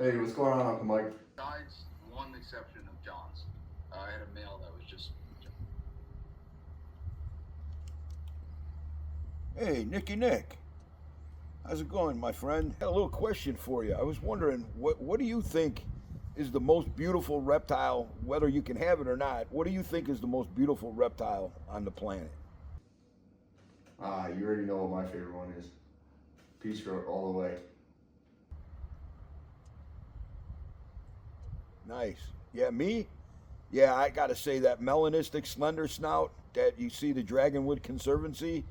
Hey, what's going on, Uncle Mike? Besides one exception of John's. I had a male that was just. Hey, Nicky Nick. How's it going, my friend? Got a little question for you. I was wondering, what do you think is the most beautiful reptile, whether you can have it or not? What do you think is the most beautiful reptile on the planet? You already know what my favorite one is. Peace throat all the way. Nice. Yeah, me? Yeah, I gotta say that melanistic slender snout that you see the Dragonwood Conservancy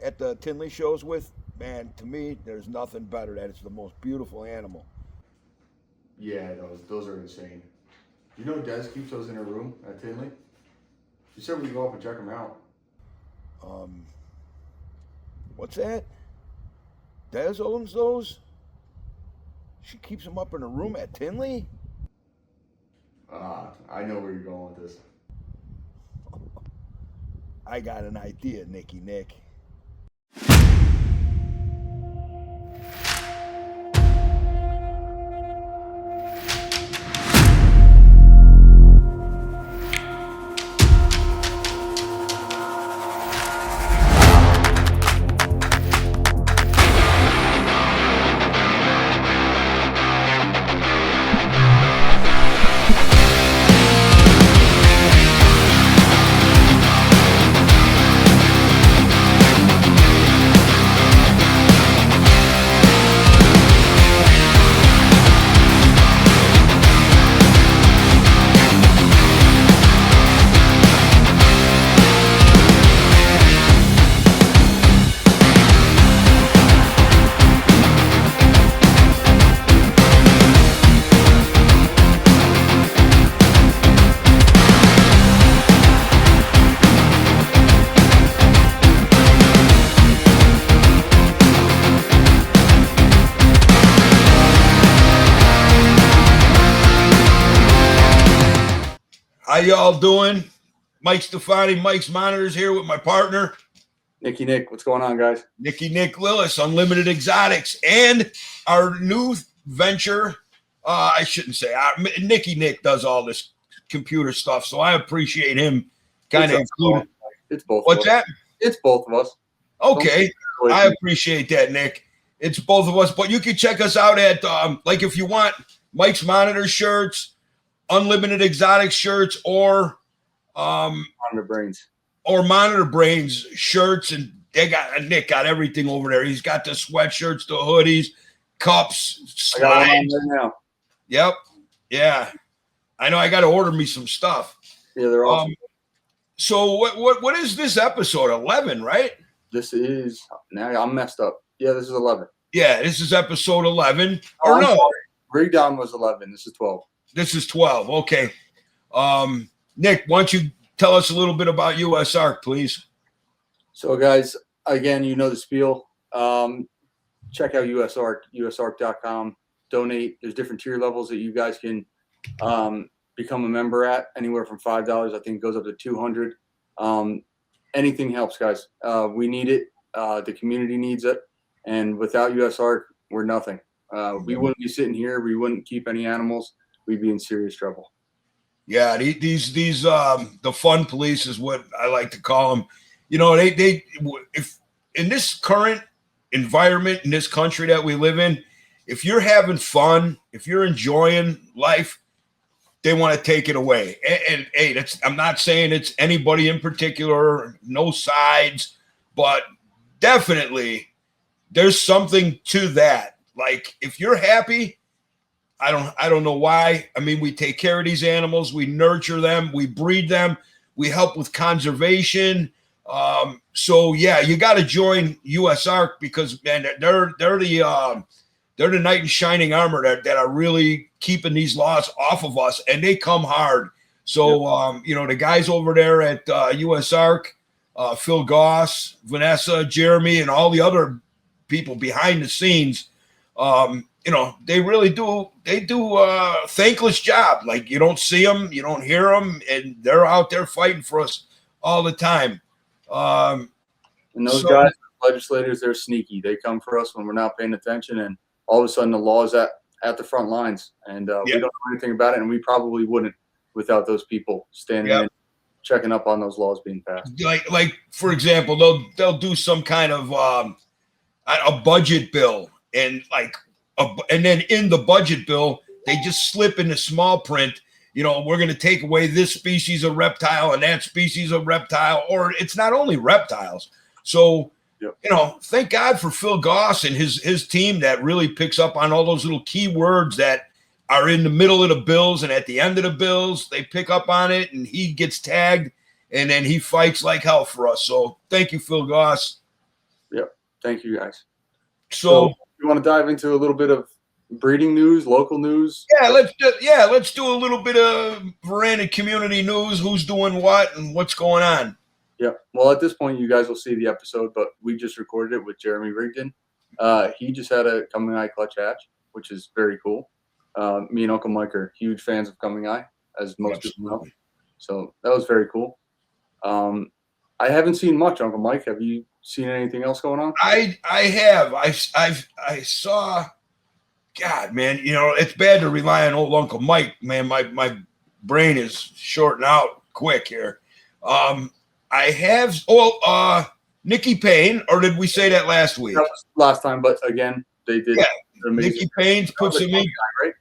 at the Tinley shows with, man, to me, there's nothing better. That it's the most beautiful animal. Yeah, those are insane. You know Des keeps those in her room at Tinley? She said we can go up and check them out. Um, what's that? Des owns those? She keeps them up in her room at Tinley? I know where you're going with this. I got an idea, Nicky Nick. How y'all doing? Mike Stefani, Mike's Monitors here with my partner, Nicky Nick, what's going on, guys? Nicky Nick Lillis, Unlimited Exotics, and our new venture. I shouldn't say Nicky Nick does all this computer stuff, so I appreciate him kind of including. It's both. What's that? It's both of us. Okay, I appreciate that, Nick. It's both of us, but you can check us out at like if you want Mike's Monitor shirts, Unlimited Exotic shirts, or Monitor Brains. Or Monitor Brains shirts, and Nick got everything over there. He's got the sweatshirts, the hoodies, cups, slides. I got one right now. Yep. Yeah. I know I got to order me some stuff. Yeah, they're awesome. So what is this episode? 11, right? This is now I'm messed up. Yeah, this is 11. Yeah, this is episode 11. Oh, no. Breakdown was 11. This is 12. This is 12. Okay. Nick, why don't you tell us a little bit about USARK, please? So, guys, again, you know the spiel. Check out USARK, usark.com. Donate. There's different tier levels that you guys can become a member at, anywhere from $5. I think it goes up to $200. Anything helps, guys. We need it. The community needs it. And without USARK, we're nothing. We wouldn't be sitting here. We wouldn't keep any animals. We'd be in serious trouble. Yeah, these the fun police is what I like to call them. You know, they if in this current environment in this country that we live in, if you're having fun, if you're enjoying life, they want to take it away. And hey, I'm not saying it's anybody in particular, no sides, but definitely there's something to that. Like if you're happy, I don't know why. I mean, we take care of these animals, we nurture them, we breed them, we help with conservation. So yeah, you got to join USARK because man, they're the knight in shining armor that are really keeping these laws off of us, and they come hard. So you know, the guys over there at USARK, Phil Goss, Vanessa, Jeremy, and all the other people behind the scenes. You know, they really do. They do a thankless job. Like you don't see them, you don't hear them, and they're out there fighting for us all the time. And those guys, legislators, they're sneaky. They come for us when we're not paying attention, and all of a sudden the laws that at the front lines, and we Yep. don't know anything about it, and we probably wouldn't without those people standing Yep. in, checking up on those laws being passed. Like for example, they'll do some kind of a budget bill, and and then in the budget bill they just slip in the small print, we're going to take away this species of reptile and that species of reptile, or it's not only reptiles. So Yep. thank God for Phil Goss and his team that really picks up on all those little key words that are in the middle of the bills and at the end of the bills. They pick up on it, and he gets tagged, and then he fights like hell for us. So thank you, Phil Goss. Yep. Thank you, guys. So you want to dive into a little bit of breeding news, local news? let's do a little bit of Veranda community news. Who's doing what and what's going on? Yeah. Well, at this point, you guys will see the episode, but we just recorded it with Jeremy Rigdon. He just had a Coming Eye clutch hatch, which is very cool. Me and Uncle Mike are huge fans of Coming Eye, as most people know. So that was very cool. I haven't seen much, Uncle Mike. Have you seen anything else going on? I have. I saw. God, man, it's bad to rely on old Uncle Mike. Man, my brain is shorting out quick here. I have. Nicky Payne, or did we say that last week? That was last time, but again, they did. Yeah, amazing. Nicky Payne put some in. Right?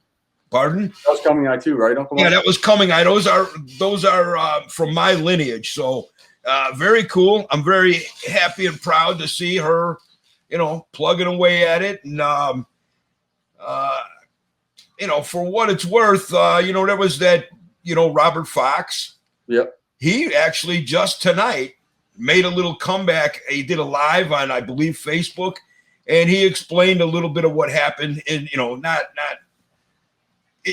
Pardon? That was Coming Eye too, right, Uncle Mike? Yeah, that was Coming Eye. Those are from my lineage. So very cool. I'm very happy and proud to see her, plugging away at it. And for what it's worth, there was that, Robert Fox. Yep. He actually just tonight made a little comeback. He did a live on, I believe, Facebook, and he explained a little bit of what happened in, not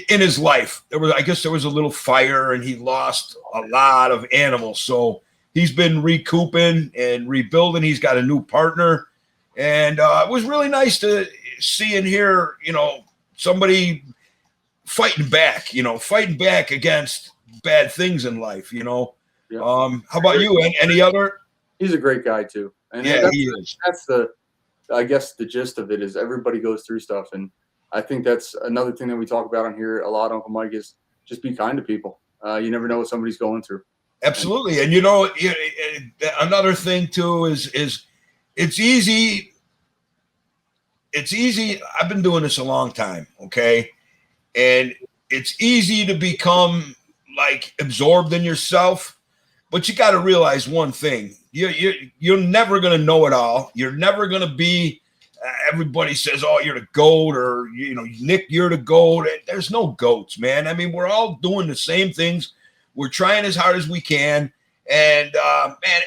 in his life. There was a little fire, and he lost a lot of animals. So he's been recouping and rebuilding. He's got a new partner, and it was really nice to see and hear, somebody fighting back against bad things in life, Yep. How about you? Any other? He's a great guy too. And Yeah, he is. That's I guess the gist of it is everybody goes through stuff. And I think that's another thing that we talk about on here a lot, Uncle Mike, is just be kind to people. You never know what somebody's going through. Absolutely. And another thing too is it's easy. It's easy. I've been doing this a long time. Okay. And it's easy to become absorbed in yourself, but you got to realize one thing. You're never going to know it all. You're never going to be, everybody says, oh, you're the GOAT, or, Nick, you're the GOAT. There's no GOATs, man. I mean, we're all doing the same things. We're trying as hard as we can. And, man,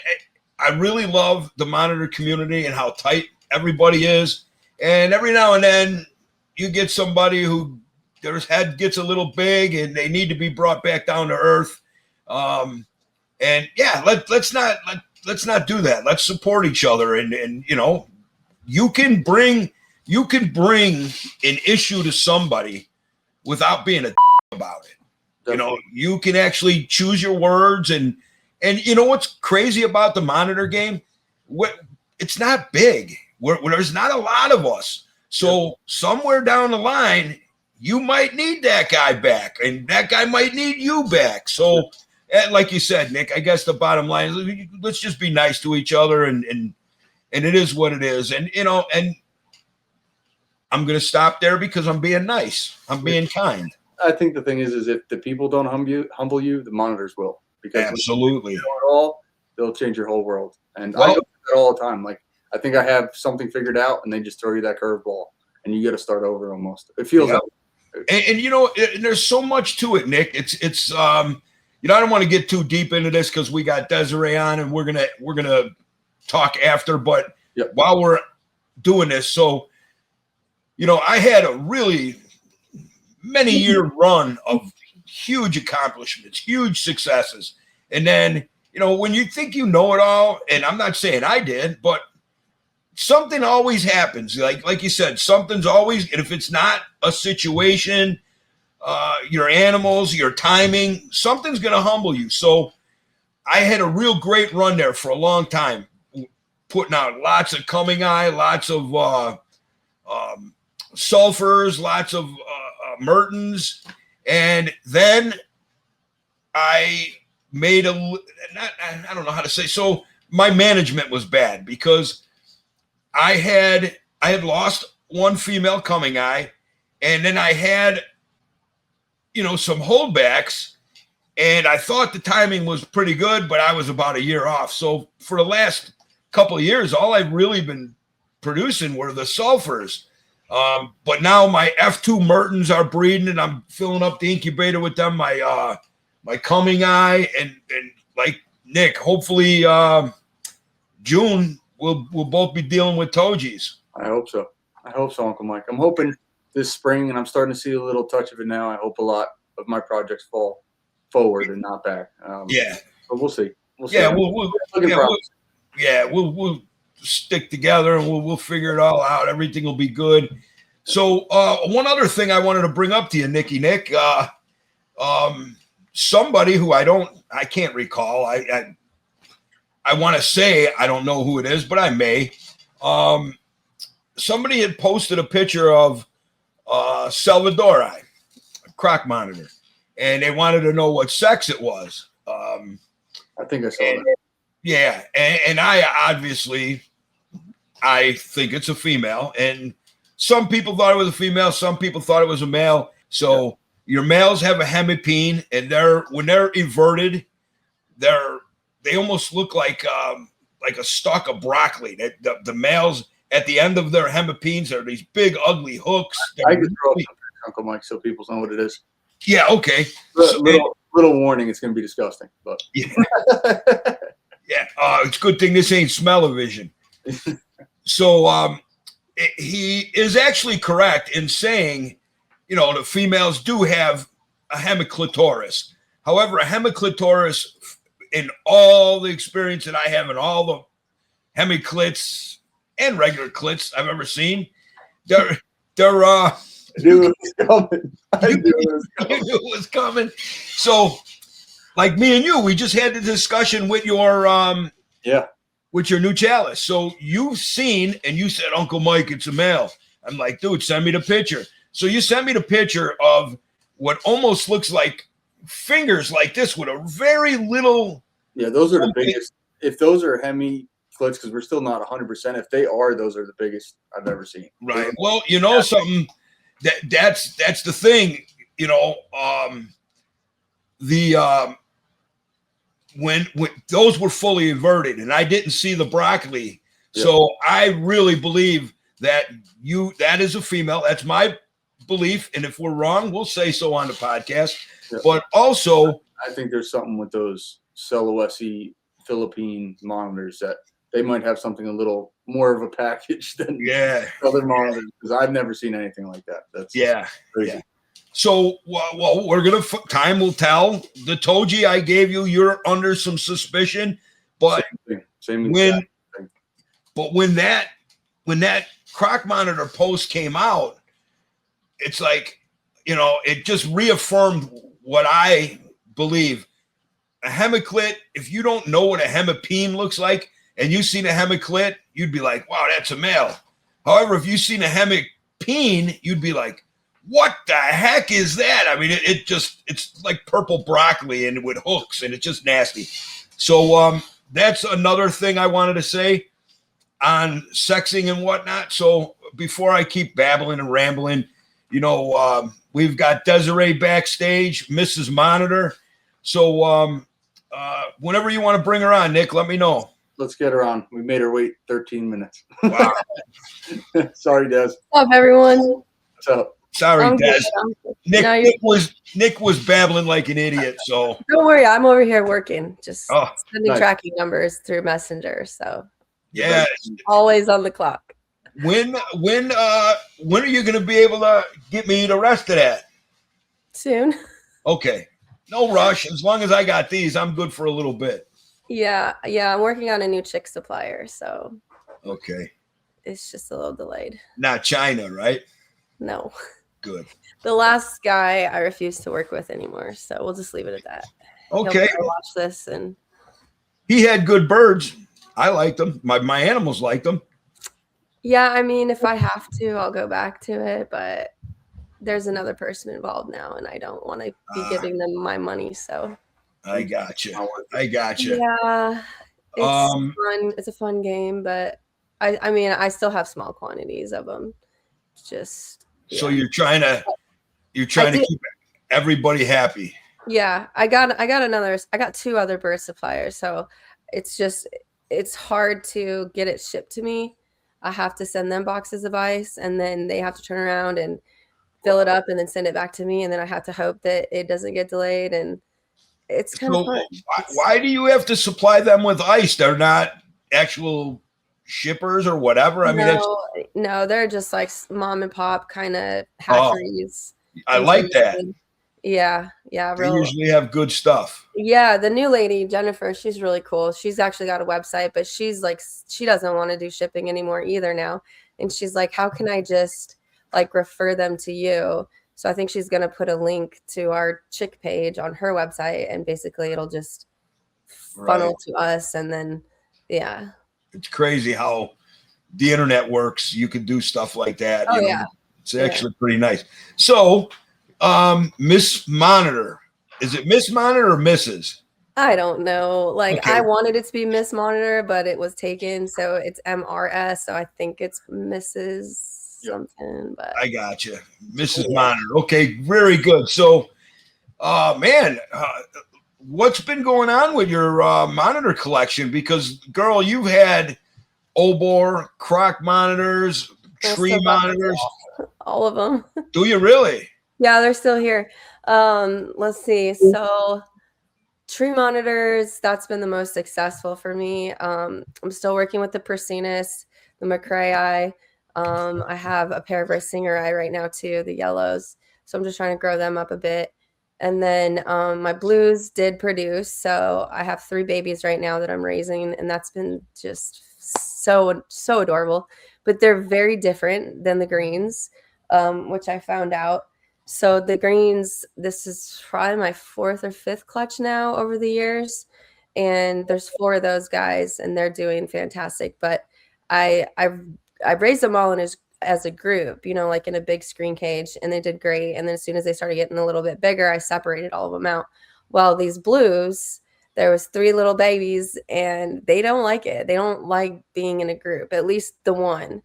I really love the monitor community and how tight everybody is. And every now and then you get somebody who their head gets a little big and they need to be brought back down to earth. And yeah, let's not do that. Let's support each other. And you can bring an issue to somebody without being a about it. Definitely. You can actually choose your words, and what's crazy about the monitor game? It's not big. There's not a lot of us. So somewhere down the line, you might need that guy back, and that guy might need you back. So, like you said, Nick, I guess the bottom line is let's just be nice to each other, and it is what it is. And and I'm going to stop there because I'm being nice. I'm being kind. I think the thing is if the people don't humble you, the monitors will. Because Absolutely. when you know it all, they'll change your whole world. And Well, I do that all the time. I think I have something figured out, and they just throw you that curveball, and you got to start over almost. It feels like. And there's so much to it, Nick. It's I don't want to get too deep into this because we got Desiree on, and we're gonna talk after. But while we're doing this, so I had a really many year run of huge accomplishments, huge successes, and then when you think you know it all, and I'm not saying I did, but something always happens. Like you said, something's always, and if it's not a situation, your animals, your timing, something's going to humble you. So I had a real great run there for a long time, putting out lots of Coming Eye, lots of sulfurs, lots of Mertens, and then I made I don't know how to say. So my management was bad because I had lost one female coming eye, and then I had, some holdbacks, and I thought the timing was pretty good, but I was about a year off. So for the last couple of years, all I've really been producing were the sulfurs. But now my F2 Mertens are breeding, and I'm filling up the incubator with them. My coming eye, and like Nick, hopefully June we'll both be dealing with Tojis. I hope so. Uncle Mike. I'm hoping this spring, and I'm starting to see a little touch of it now. I hope a lot of my projects fall forward and not back. Yeah. But we'll see. Yeah, we'll stick together, and we'll figure it all out. Everything will be good. So one other thing I wanted to bring up to you, Nicky Nick, somebody who I can't recall. I want to say I don't know who it is, but I may. Somebody had posted a picture of Salvadori, a croc monitor, and they wanted to know what sex it was. I think I saw that. Yeah, and I obviously I think it's a female, and some people thought it was a female, some people thought it was a male. So your males have a hemipene, and when they're inverted, they almost look like a stalk of broccoli. The males at the end of their hemipenes are these big ugly hooks. I could throw up some, Uncle Mike, so people know what it is. Yeah, okay. Little warning, it's going to be disgusting, but yeah. It's a good thing this ain't smell-o-vision. So he is actually correct in saying, the females do have a hemiclitoris. However, a hemiclitoris, in all the experience that I have in all the hemiclits and regular clits I've ever seen, they're I knew it was coming. You knew it was coming. So, like me and you, we just had the discussion with your with your new chalice. So you've seen, and you said, Uncle Mike, it's a male. I'm like, dude, send me the picture. So you sent me the picture of what almost looks like fingers like this with a very little. Yeah, those are the biggest. If those are hemi clits, because we're still not 100%. If they are, those are the biggest I've ever seen. Right. Well, something that's the thing. When those were fully inverted, and I didn't see the broccoli, so I really believe that is a female. That's my belief, and if we're wrong, we'll say so on the podcast. Yeah. But also, I think there's something with those Celoesi Philippine monitors that they might have something a little more of a package than other monitors, because I've never seen anything like that. That's crazy. Yeah. So, well, we're gonna. Time will tell. The Toji I gave you, you're under some suspicion, but same when that croc monitor post came out, it's like, it just reaffirmed what I believe. A hemiclit, if you don't know what a hemipene looks like, and you've seen a hemiclit, you'd be like, wow, that's a male. However, if you've seen a hemipene, you'd be like, what the heck is that? I mean, it's like purple broccoli and with hooks, and it's just nasty. So that's another thing I wanted to say on sexing and whatnot. So before I keep babbling and rambling, we've got Desiree backstage, Mrs. Monitor. So whenever you want to bring her on, Nick, let me know. Let's get her on. We made her wait 13 minutes. Wow. Sorry, Des. What's up, everyone? What's up? Sorry, Des. Nick was babbling like an idiot. So don't worry, I'm over here working, just sending nice. tracking numbers through Messenger. So yeah, always on the clock. When are you going to be able to get me the rest of that? Soon. Okay, no rush. As long as I got these, I'm good for a little bit. Yeah. I'm working on a new chick supplier, so okay, it's just a little delayed. Not China, right? No. Good. The last guy I refuse to work with anymore, so we'll just leave it at that. Okay. He'll watch this, and he had good birds. I liked them. My animals liked them. Yeah, I mean, if I have to, I'll go back to it, but there's another person involved now, and I don't want to be Ah, giving them my money. So I gotcha. Not worth it. I gotcha. yeah, it's Um, fun. It's a fun game, but I mean, I still have small quantities of them. Just so yeah, you're trying to I do. keep everybody happy. Yeah, I got two other bird suppliers, so it's just it's hard to get it shipped to me. I have to send them boxes of ice, and then they have to turn around and fill it up and then send it back to me, and then I have to hope that it doesn't get delayed, and it's kind of So fun. why do you have to supply them with ice? They're not actual shippers or whatever. I mean, it's No, they're just like mom and pop kind of oh, hatcheries I in like that. Tennessee. Yeah, They real. usually have good stuff. Yeah, the new lady, Jennifer, she's really cool. She's actually got a website, but she's like, she doesn't want to do shipping anymore either now. And she's like, how can I just like refer them to you? So I think she's going to put a link to our chick page on her website, and basically it'll just funnel to us. And then, yeah. It's crazy how the internet works. You can do stuff like that. Oh, You know, yeah. it's actually pretty nice. So, Miss Monitor, is it Miss Monitor or Mrs.? I don't know. Like Okay. I wanted it to be Miss Monitor, but it was taken, so it's MRS. So I think it's Mrs. something. But I got you, Mrs. Monitor. Okay, very good. So, man, what's been going on with your monitor collection? Because, girl, you've had Obor, Croc monitors, tree monitors. all of them. Do you really? Yeah, they're still here. Let's see. So tree monitors, that's been the most successful for me. I'm still working with the Persinus, the McCrae. I have a pair of Singer Eye right now too, the yellows. So I'm just trying to grow them up a bit. And then my blues did produce. So I have 3 babies right now that I'm raising, and that's been just so adorable. But they're very different than the greens, which I found out. So the greens, this is probably my 4th or 5th clutch now over the years, and there's 4 of those guys, and they're doing fantastic. But I've raised them all as a group, you know, like in a big screen cage, and they did great. And then as soon as they started getting a little bit bigger, I separated all of them out. Well, these blues, there was 3 little babies, and they don't like it. They don't like being in a group, at least the one.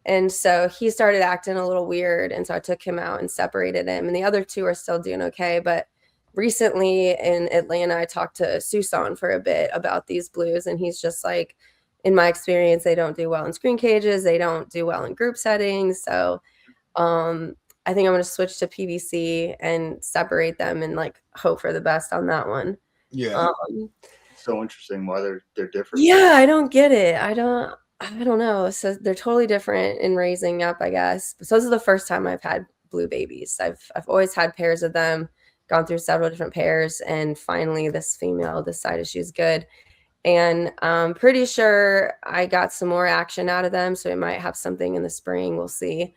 And so he started acting a little weird. And so I took him out and separated him. And the other 2 are still doing okay. But recently in Atlanta, I talked to Susan for a bit about these blues. And he's just like, in my experience, they don't do well in screen cages. They don't do well in group settings. So I think I'm going to switch to PVC and separate them and like hope for the best on that one. Yeah. So interesting why they're different. Yeah, I don't get it. I don't know. So they're totally different in raising up, I guess. So this is the first time I've had blue babies. I've always had pairs of them, gone through several different pairs, and finally this female decided she's good. And I'm pretty sure I got some more action out of them, so we might have something in the spring. We'll see.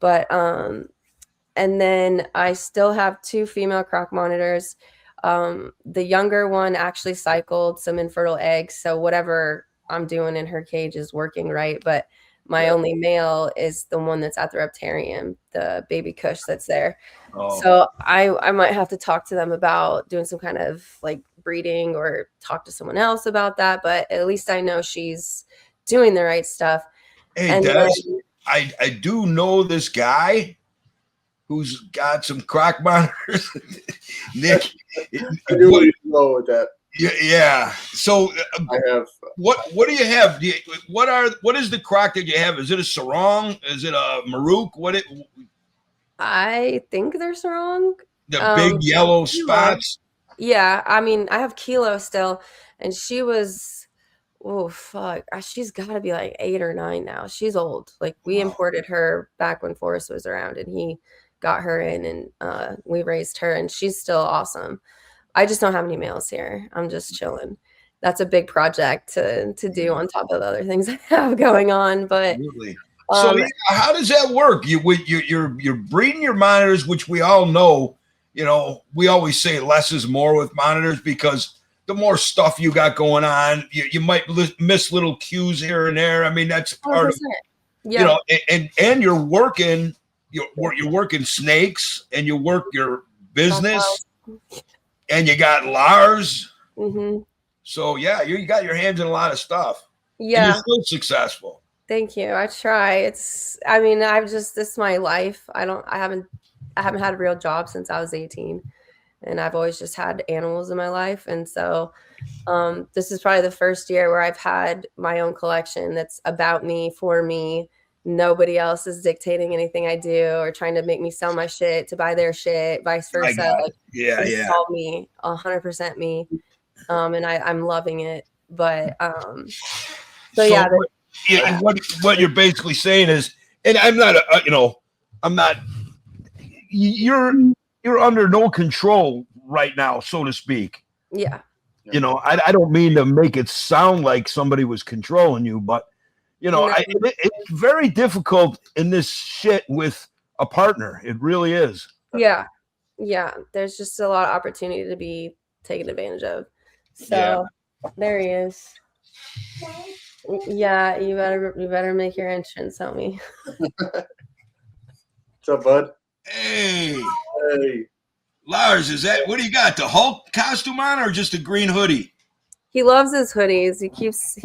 But and then I still have 2 female croc monitors. The younger one actually cycled some infertile eggs, so whatever I'm doing in her cage is working right. But my only male is the one that's at the Reptarium, the baby Kush that's there. Oh. So I might have to talk to them about doing some kind of like breeding or talk to someone else about that. But at least I know she's doing the right stuff. Hey, And Des, then, I do know this guy who's got some croc monitors. Nick, I do want to know with that. yeah. So I have. what do you have? What is the croc that you have? Is it a sarong? Is it a marook? I think they're wrong. The big yellow Kilo. spots? Yeah, I mean, I have Kilo still, and she was, oh fuck, she's got to be like 8 or 9 now. She's old. Like we imported her back when Forrest was around, and he got her in, and we raised her, and she's still awesome. I just don't have any males here. I'm just chilling. That's a big project to do on top of the other things I have going on. But Absolutely. So how does that work? You're breeding your monitors, which we all know. You know, we always say less is more with monitors because the more stuff you got going on, you might miss little cues here and there. I mean, that's part 100%. of Yeah. You know, and you're working, you're working snakes, and you work your business, and you got Lars. Mm-hmm. So yeah, you got your hands in a lot of stuff. And Yeah. you're still successful. Thank you. I try. I mean, this is my life. I haven't had a real job since I was 18, and I've always just had animals in my life. And so, this is probably the first year where I've had my own collection that's about me, for me. Nobody else is dictating anything I do or trying to make me sell my shit to buy their shit, vice versa. Like, Yeah, it's yeah. all me, 100% me. And I'm loving it. But, so yeah. Yeah, what you're basically saying is, and I'm not, I'm not. You're under no control right now, so to speak. Yeah. You know, I don't mean to make it sound like somebody was controlling you, but you know, No. it's very difficult in this shit with a partner. It really is. Yeah. Yeah. There's just a lot of opportunity to be taken advantage of. So there he is. Yeah, you better make your entrance, homie. What's up, bud? Hey, Hey. Lars, what do you got? The Hulk costume on, or just a green hoodie? He loves his hoodies. He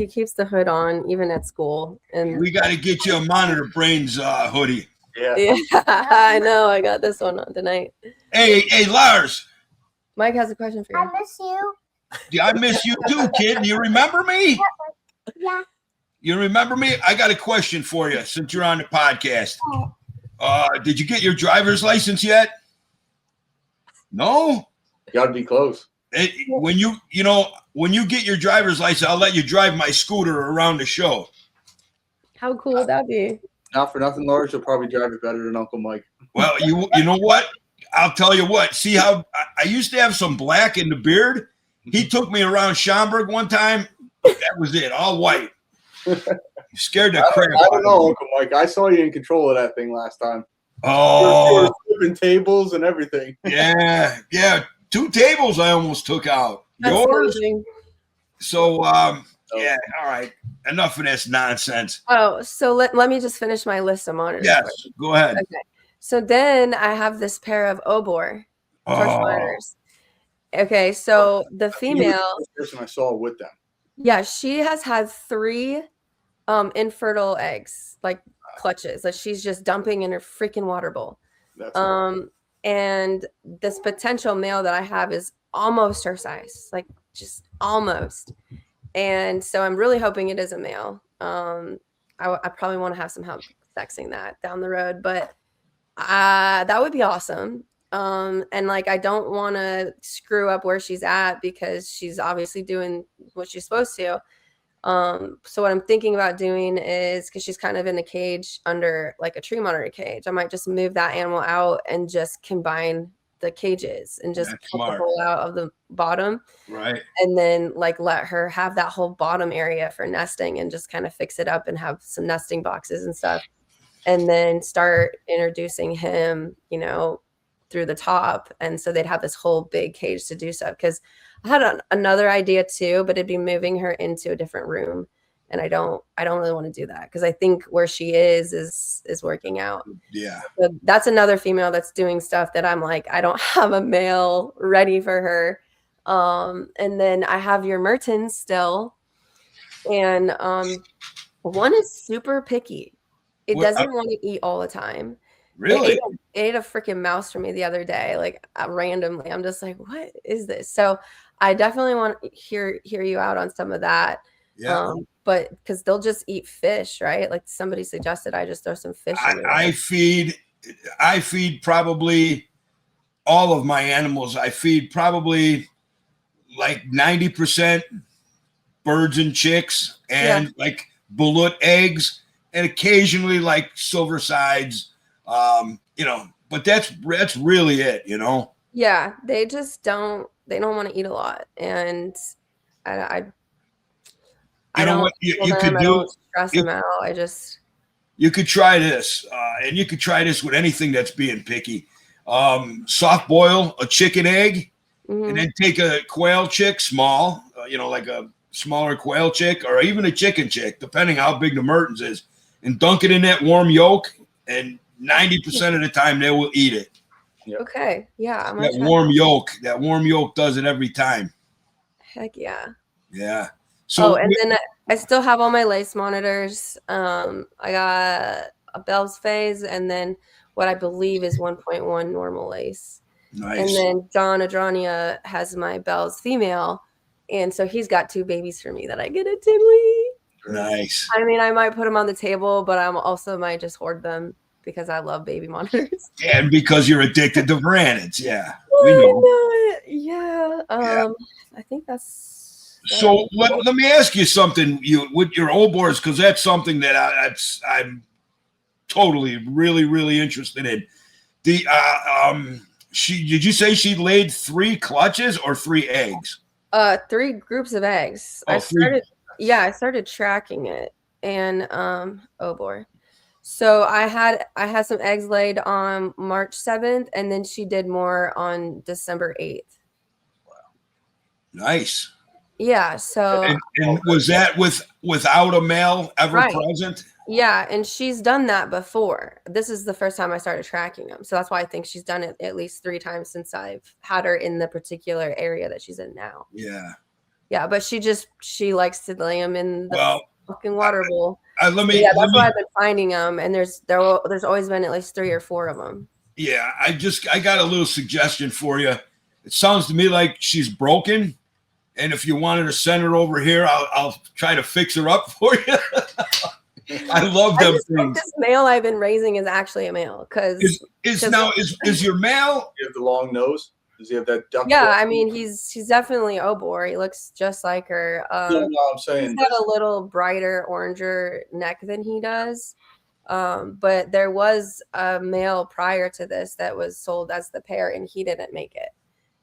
keeps the hood on even at school. And We got to get you a Monitor Brains hoodie. Yeah. I know. I got this one on tonight. Hey, Lars. Mike has a question for you. I miss you. Yeah, I miss you too, kid. Do you remember me? Yeah. You remember me? I got a question for you since you're on the podcast. Did you get your driver's license yet? No? Got to be close. When you get your driver's license, I'll let you drive my scooter around the show. How cool would that be? Not for nothing, Lars. You'll probably drive it better than Uncle Mike. Well, you know what? I'll tell you what. See how I used to have some black in the beard? He took me around Schaumburg one time. That was it, all white. You scared the crap out of me. I don't know, Uncle Mike. I saw you in control of that thing last time. Oh, you were flipping tables and everything. yeah. 2 tables I almost took out. That's Yours? amazing. So, yeah, all right. Enough of this nonsense. Oh, so let me just finish my list of monitors. Yes, go ahead. Okay. So then I have this pair of Obor torch monitors. Okay, so the female, The person I saw with them. yeah, she has had 3 infertile eggs, like clutches, that she's just dumping in her freaking water bowl. That's And this potential male that I have is almost her size, like just almost. And so I'm really hoping it is a male. I probably want to have some help sexing that down the road, but that would be awesome. And like, I don't want to screw up where she's at because she's obviously doing what she's supposed to. So what I'm thinking about doing is, because she's kind of in the cage under like a tree monitor cage, I might just move that animal out and just combine the cages and just That's cut the smart. hole out of the bottom. Right. And then like let her have that whole bottom area for nesting and just kind of fix it up and have some nesting boxes and stuff. And then start introducing him, through the top. And so they'd have this whole big cage to do stuff. Because I had another idea too, but it'd be moving her into a different room. And I don't really want to do that because I think where she is working out. Yeah. So that's another female that's doing stuff that I'm like, I don't have a male ready for her. And then I have your Mertens still. And one is super picky. It doesn't want to eat all the time. Really? It ate a freaking mouse for me the other day, like randomly. I'm just like, what is this? So I definitely want to hear you out on some of that. Yeah. But because they'll just eat fish, right? Like somebody suggested I just throw some fish in there. I feed probably all of my animals. I feed probably like 90% birds and chicks and like bullet eggs and occasionally like silver sides, but that's really it, Yeah, they just don't want to eat a lot. And I don't what you could I do? don't stress them out. You could try this, and you could try this with anything that's being picky. Soft boil a chicken egg, and then take a quail chick, small, like a smaller quail chick, or even a chicken chick, depending how big the Mertens is. and dunk it in that warm yolk, and 90% of the time they will eat it. Yep. Okay. Yeah. I'm That warm yolk. That warm yolk does it every time. Heck yeah. Yeah. So and then I still have all my lace monitors. I got a Bell's phase and then what I believe is 1.1 normal lace. nice. And then John Adrania has my Bell's female. And so he's got 2 babies for me that I get at Tinley. Nice. I mean, I might put them on the table, but I'm also might just hoard them because I love baby monitors. And because you're addicted to Branids. Yeah. I We know. know it. Yeah. I think that's. So let me ask you something. You with your old boards, because that's something that I'm totally really interested in. The did you say she laid 3 clutches or 3 eggs? 3 groups of eggs. Oh, I started tracking it, and oh boy. So I had some eggs laid on March 7th, and then she did more on December 8th. Nice. Yeah. So and was that without a male ever Right. present? yeah, and she's done that before. This is the first time I started tracking them. So that's why I think she's done it at least 3 times since I've had her in the particular area that she's in now. Yeah. Yeah, but she likes to lay them in the fucking water bowl. That's why I've been finding them, and there's always been at least 3 or 4 of them. Yeah, I got a little suggestion for you. It sounds to me like she's broken, and if you wanted to send her over here, I'll try to fix her up for you. I love them things. This male I've been raising is actually a male because is your male? You have the long nose. Does he have that duck? Yeah, bill? I mean he's definitely Obor. He looks just like her. No, I'm saying He's got a little brighter, oranger neck than he does. But there was a male prior to this that was sold as the pair, and he didn't make it.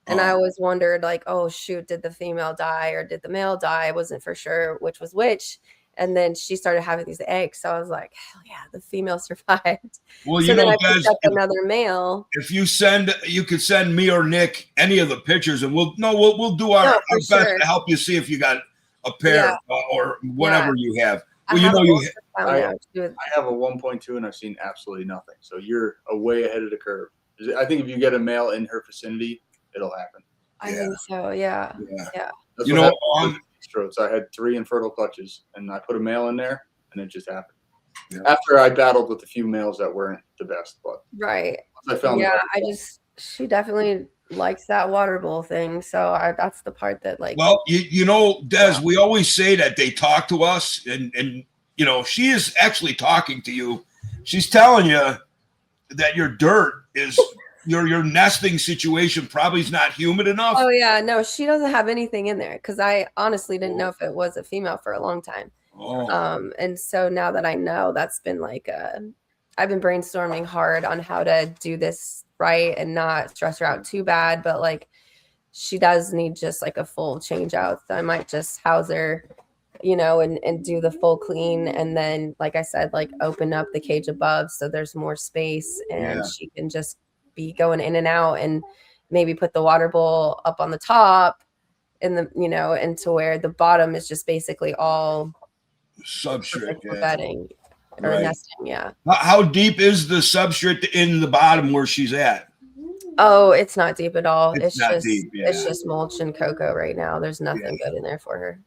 And I always wondered, like, oh shoot, did the female die or did the male die? I wasn't for sure which was which. And then she started having these eggs, so I was like, hell yeah, the female survived. Well, so then I picked up another male. If you could send me or Nick any of the pictures, and we'll do our best to help you see if you got a pair or whatever you have. Well, I have a 1.2 and I've seen absolutely nothing. So you're way ahead of the curve. I think if you get a male in her vicinity, it'll happen. I think so. Yeah. That's on strokes. I had 3 infertile clutches, and I put a male in there, and it just happened. Yeah. After I battled with a few males that weren't the best, but right. I found she definitely likes that water bowl thing. So that's the part that like. Well, Des, we always say that they talk to us, and she is actually talking to you. She's telling you that your dirt is. Your nesting situation probably is not humid enough. Oh yeah, no, she doesn't have anything in there because I honestly didn't know if it was a female for a long time. And so now that I know, that's been like I've been brainstorming hard on how to do this right and not stress her out too bad. But like, she does need just like a full change out. So I might just house her, and do the full clean, and then, like I said, like open up the cage above so there's more space and she can just be going in and out, and maybe put the water bowl up on the top in the and to where the bottom is just basically all substrate for bedding or nesting. How deep is the substrate in the bottom where she's at? Oh, it's not deep at all. It's not just deep, it's just mulch and cocoa right now. There's nothing good in there for her.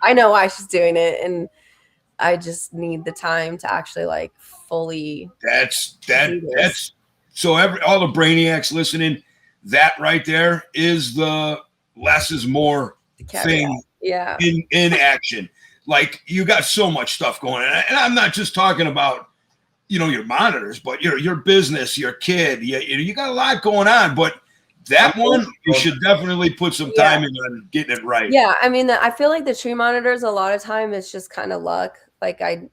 I know why she's doing it, and I just need the time to actually like fully that's so all the brainiacs listening, that right there is the less is more thing in action. Like, you got so much stuff going on. And I'm not just talking about, your monitors, but your business, your kid, you got a lot going on, but that one, you should definitely put some time in on getting it right. Yeah. I mean, I feel like the tree monitors, a lot of time it's just kind of luck. Like I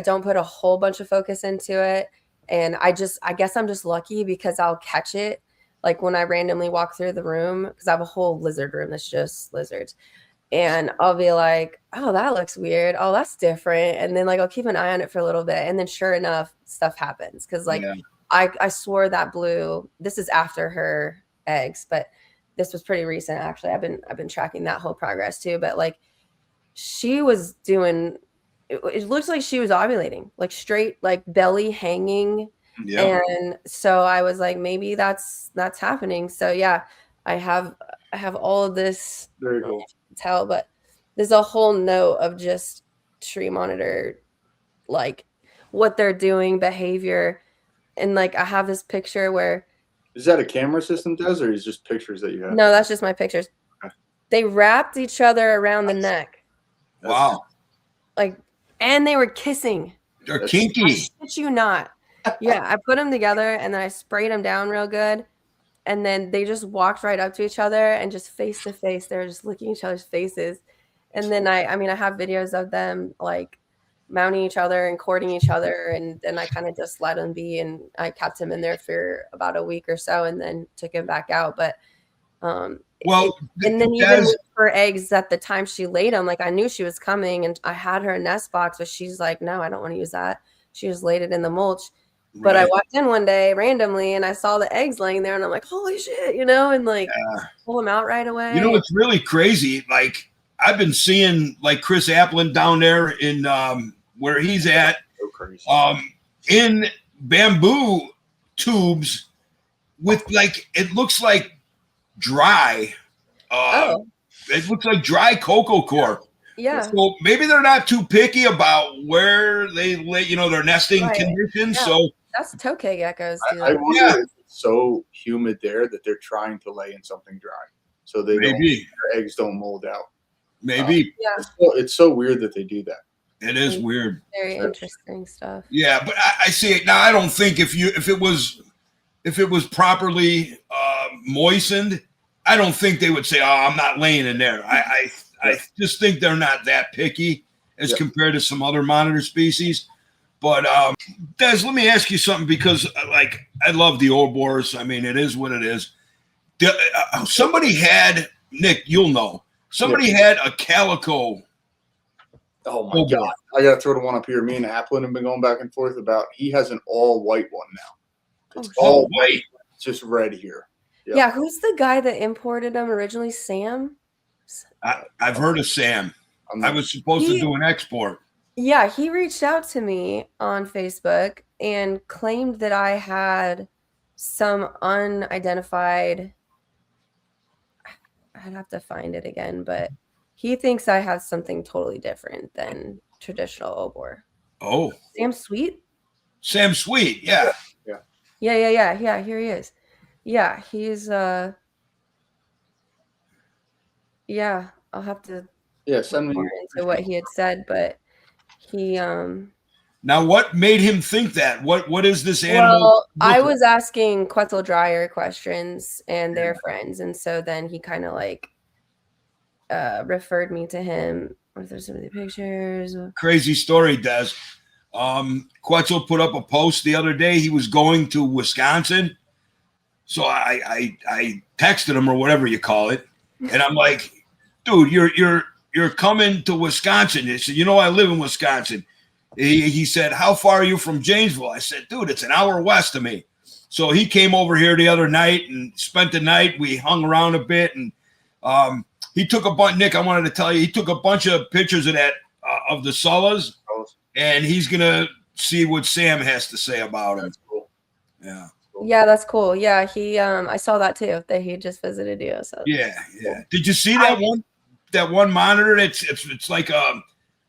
don't put a whole bunch of focus into it. And I guess I'm just lucky because I'll catch it. Like when I randomly walk through the room, because I have a whole lizard room that's just lizards. And I'll be like, oh, that looks weird. Oh, that's different. And then like, I'll keep an eye on it for a little bit. And then sure enough, stuff happens. Cause like, I swore that blue, this is after her eggs, but this was pretty recent. Actually, I've been tracking that whole progress too. But like, she was doing it looks like she was ovulating, like straight, like belly hanging. Yeah. And so I was like, maybe that's happening. So yeah, I have all of this. Very I don't know cool. if you can tell, but there's a whole note of just tree monitor, like what they're doing, behavior. And like I have this picture where Is that a camera system, Des, or is just pictures that you have? no, that's just my pictures. Okay. They wrapped each other around the neck, Wow. like, and they were kissing. They're That's- kinky. I shit you not. Yeah, I put them together and then I sprayed them down real good. And then they just walked right up to each other and just face to face. They were just licking each other's faces. And then I have videos of them like mounting each other and courting each other. And then I kind of just let them be. And I kept him in there for about a week or so and then took him back out. But, Well, and then Des- even with her eggs at the time she laid them, like I knew she was coming and I had her nest box, but she's like, no, I don't want to use that. She just laid it in the mulch. But I right. walked in one day randomly and I saw the eggs laying there and I'm like, holy shit, and like pull them out right away. You know, it's really crazy. Like I've been seeing like Chris Applin down there in where he's at So crazy. in bamboo tubes with like, it looks like dry. It looks like dry cocoa core. Yeah. So maybe they're not too picky about where they lay, their nesting Right. conditions. Yeah. So That's tokay geckos. Do I that. wonder if it's so humid there that they're trying to lay in something dry, so their eggs don't mold out. maybe Yeah. It's so weird that they do that. it is weird. Very interesting stuff. Yeah, but I see it now. I don't think if it was properly moistened, I don't think they would say, "Oh, I'm not laying in there." I just think they're not that picky as compared to some other monitor species. But Des, let me ask you something because like I love the Ouroboros. I mean, it is what it is. Somebody had Nick, you'll know. Somebody had a calico. Oh my god! I gotta throw the one up here. Me and Applin have been going back and forth about. He has an all white one now. It's all white. It's just red here. Yeah. Who's the guy that imported them originally? Sam? I've heard of Sam. I was supposed to do an export. Yeah, he reached out to me on Facebook and claimed that I had some unidentified. I'd have to find it again, but he thinks I have something totally different than traditional Obor. Oh, Sam Sweet? Sam Sweet, yeah. Yeah, here he is. Yeah, he's yeah, I'll have to send me more into what he had said, but he Now, what made him think that? What is this animal? well, I was asking Quetzal Dryer questions and their friends, and so then he kind of like referred me to him. Or there's some of the pictures. Crazy story, Des. Quetzal put up a post the other day. He was going to Wisconsin. So I texted him or whatever you call it. And I'm like, dude, you're coming to Wisconsin. He said, I live in Wisconsin. He said, how far are you from Janesville? I said, dude, it's an hour west of me. So he came over here the other night and spent the night. We hung around a bit. And he took a bunch, Nick, I wanted to tell you, he took a bunch of pictures of that, of the Sullas. And he's going to see what Sam has to say about him. That's cool. Yeah. Yeah, that's cool. Yeah, he I saw that too, that he just visited you. So Yeah. Did you see that one? That one monitor? It's like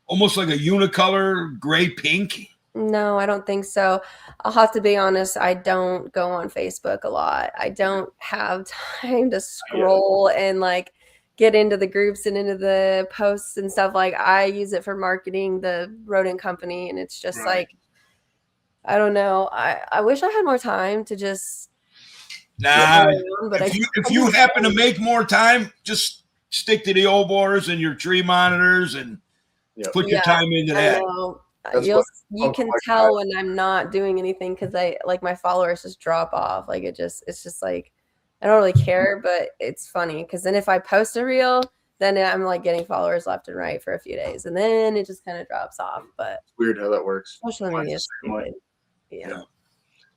almost like a unicolor gray pink. no, I don't think so. I'll have to be honest, I don't go on Facebook a lot. I don't have time to scroll and like get into the groups and into the posts and stuff. Like I use it for marketing the rodent company, and it's just like I don't know. I wish I had more time to just but if you happen to make more time, just stick to the Ouroboros and your tree monitors and put your time into that. You can tell when I'm not doing anything because my followers just drop off. Like it's just like I don't really care, but it's funny because then if I post a reel, then I'm like getting followers left and right for a few days, and then it just kind of drops off. But it's weird how that works. Social media is stupid. Yeah.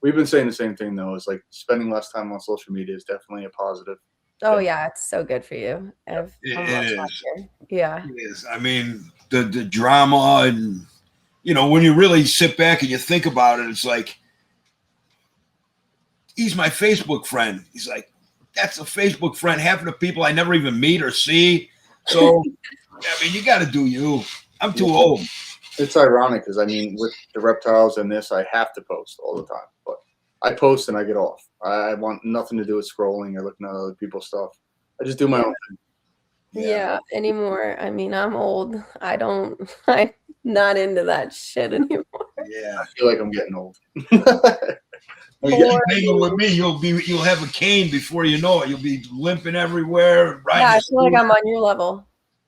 We've been saying the same thing though. It's like spending less time on social media is definitely a positive. Oh yeah, it's so good for you. It is. Yeah. It is. I mean, the drama and you know, when you really sit back and you think about it, it's like, he's my Facebook friend. He's like, that's a Facebook friend. Half of the people I never even meet or see. So, I mean, you got to do you. I'm too old. It's ironic because, I mean, with the reptiles and this, I have to post all the time. But I post and I get off. I want nothing to do with scrolling or looking at other people's stuff. I just do my own thing. Yeah, anymore. I mean, I'm old. I'm not into that shit anymore. Yeah. I feel like I'm getting old. You hanging with me, you'll have a cane before you know it. You'll be limping everywhere. Yeah, I feel like I'm on your level.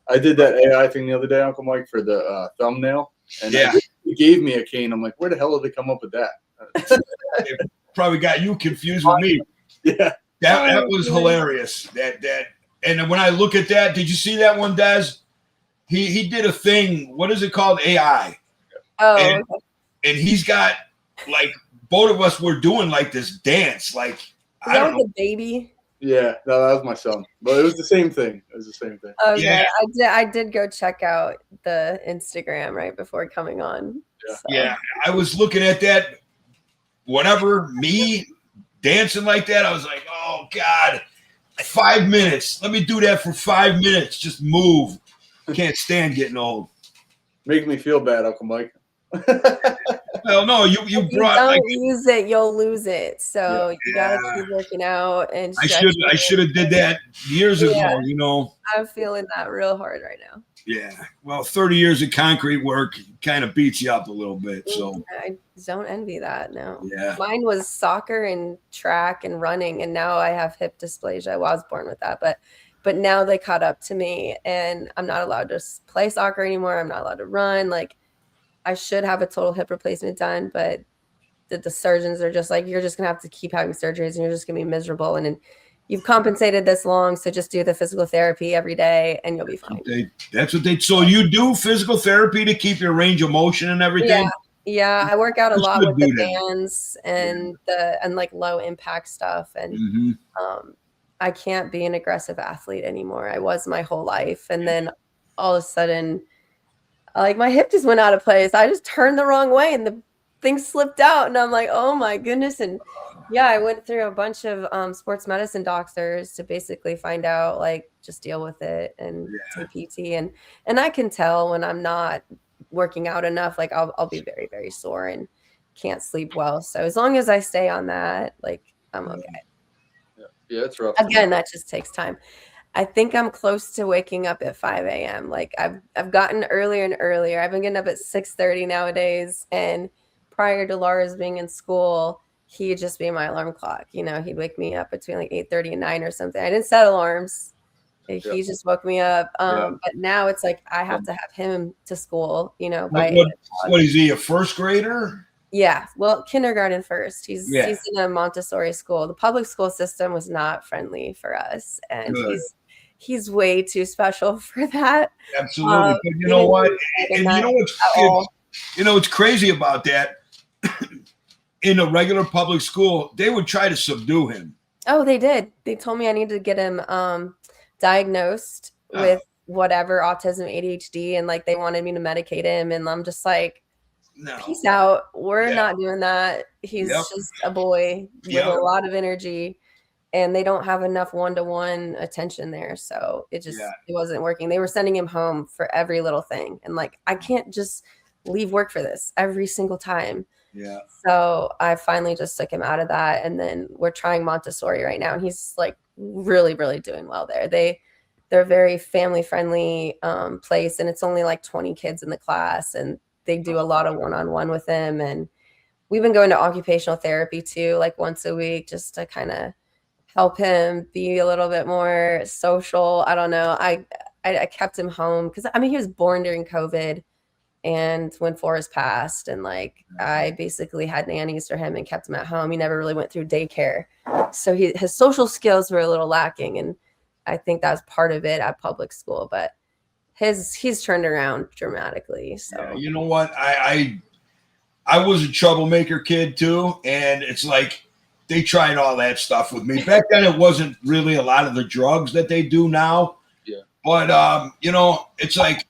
I did that AI thing the other day, Uncle Mike, for the thumbnail. And yeah. He gave me a cane. I'm like, where the hell did they come up with that? They probably got you confused with me. Yeah. That was hilarious. And when I look at that, did you see that one, Des? He did a thing. What is it called? AI. Oh. And he's got, like, both of us were doing like this dance. Like, I don't know. The baby. Yeah, no, that was my son. But it was the same thing. Okay, yeah. I did go check out the Instagram right before coming on. Yeah, so. Yeah, I was looking at that. Whatever, me dancing like that, I was like, oh God, 5 minutes. Let me do that for 5 minutes. Just move. Can't stand getting old. Making me feel bad, Uncle Mike. Well, no, you if brought. Don't like, use it, you'll lose it. So you gotta keep working out and. I should have did that years ago. You know. I'm feeling that real hard right now. Yeah. Well, 30 years of concrete work kind of beats you up a little bit. So I don't envy that. No. Yeah. Mine was soccer and track and running, and now I have hip dysplasia. Well, I was born with that, but now they caught up to me, and I'm not allowed to play soccer anymore. I'm not allowed to run. Like, I should have a total hip replacement done, but the surgeons are just like, you're just gonna have to keep having surgeries, and you're just gonna be miserable. And you've compensated this long, so just do the physical therapy every day, and you'll be fine. That's what they. So you do physical therapy to keep your range of motion and everything. Yeah. I work out a lot with the bands and like low impact stuff, and I can't be an aggressive athlete anymore. I was my whole life, and then all of a sudden, like, my hip just went out of place. I just turned the wrong way, and the thing slipped out, and I'm like, oh my goodness. And yeah, I went through a bunch of sports medicine doctors to basically find out, like, just deal with it and take PT. And I can tell when I'm not working out enough, like I'll be very, very sore and can't sleep well. So as long as I stay on that, like, I'm okay. Yeah, it's rough. Again, that just takes time. I think I'm close to waking up at 5 a.m. Like, I've gotten earlier and earlier. I've been getting up at 6:30 nowadays. And prior to Laura's being in school, he'd just be my alarm clock. You know, he'd wake me up between like 8:30 and 9 or something. I didn't set alarms. He just woke me up. But now it's like I have to have him to school, you know. What is he, a first grader? Yeah, well, kindergarten first. He's in a Montessori school. The public school system was not friendly for us, and he's way too special for that. Absolutely. But you know what? And you know what's crazy about that? In a regular public school, they would try to subdue him. Oh, they did. They told me I needed to get him diagnosed with whatever, autism, ADHD, and like they wanted me to medicate him, and I'm just like, no. Peace out. We're not doing that. He's just a boy with a lot of energy, and they don't have enough one-to-one attention there. So it wasn't working. They were sending him home for every little thing. And like, I can't just leave work for this every single time. Yeah. So I finally just took him out of that. And then we're trying Montessori right now. And he's like really, really doing well there. They're a very family-friendly place. And it's only like 20 kids in the class. And they do a lot of one-on-one with him. And we've been going to occupational therapy too, like once a week, just to kind of help him be a little bit more social. I don't know. I kept him home because, I mean, he was born during COVID and when Forrest passed, and like I basically had nannies for him and kept him at home. He never really went through daycare. So his social skills were a little lacking. And I think that was part of it at public school, but he's turned around dramatically. So you know what? I was a troublemaker kid too. And it's like, they tried all that stuff with me. Back then, it wasn't really a lot of the drugs that they do now. Yeah. But, you know, it's like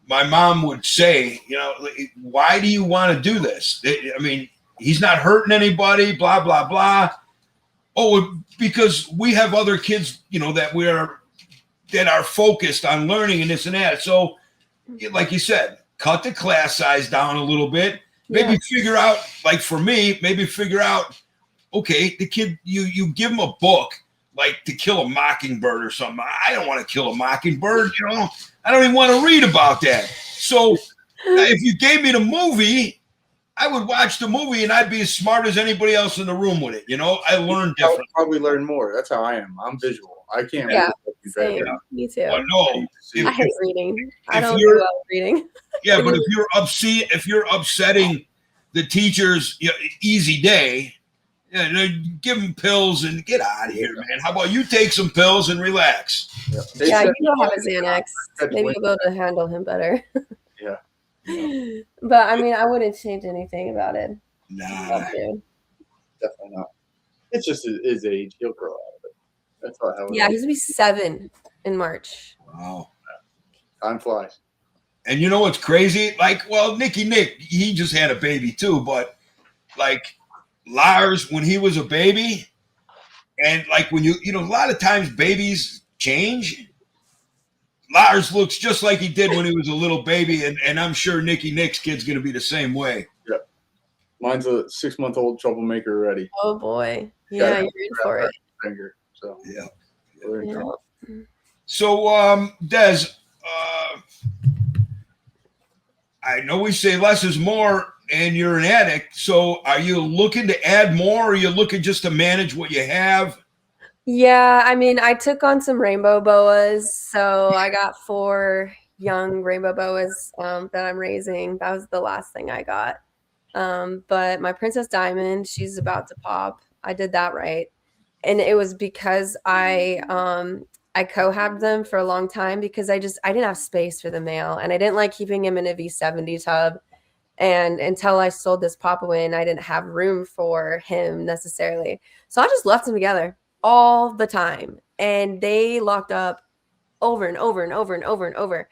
my mom would say, you know, why do you want to do this? I mean, he's not hurting anybody, blah, blah, blah. Oh, because we have other kids, you know, that are focused on learning and this and that. So, like you said, cut the class size down a little bit. Maybe figure out, like for me, okay, the kid, you give him a book, like To Kill a Mockingbird or something. I don't want to kill a mockingbird, you know. I don't even want to read about that. So if you gave me the movie, I would watch the movie and I'd be as smart as anybody else in the room with it. You know, I learned I would different. probably learn more. That's how I am. I'm visual. I can't. Yeah, read same. that. Me too. But no, I hate reading. I if don't do you're- well reading. yeah, but if you're upsetting the teacher's easy day, give them pills and get out of here, man. How about you take some pills and relax? They Yeah, said- you don't have a Xanax. Good Maybe point. you'll be able to handle him better. Yeah. But I mean, I wouldn't change anything about it. Nah. Dude. Definitely not. It's just his age. He'll grow out of it. That's not how it Yeah, is. he's gonna be 7 in March. Wow. Time flies. And you know what's crazy? Like, well, Nicky Nick, he just had a baby too, but like Lars, when he was a baby, and like when you know, a lot of times babies change. Lars looks just like he did when he was a little baby, and I'm sure Nicky Nick's kid's going to be the same way. Mine's a 6-month-old troublemaker already. Oh boy. Yeah, Yeah, you're in for it. Finger. So Yeah. we're in Yeah. trouble. So, Des, I know we say less is more, and you're an addict. So, are you looking to add more, or are you looking just to manage what you have? Yeah, I mean, I took on some rainbow boas. So I got 4 young rainbow boas that I'm raising. That was the last thing I got. But my Princess Diamond, she's about to pop. I did that right. And it was because I cohabbed them for a long time because I didn't have space for the male, and I didn't like keeping him in a V70 tub. And until I sold this Papawin, I didn't have room for him necessarily. So I just left them together all the time, and they locked up over and over and over and over and over.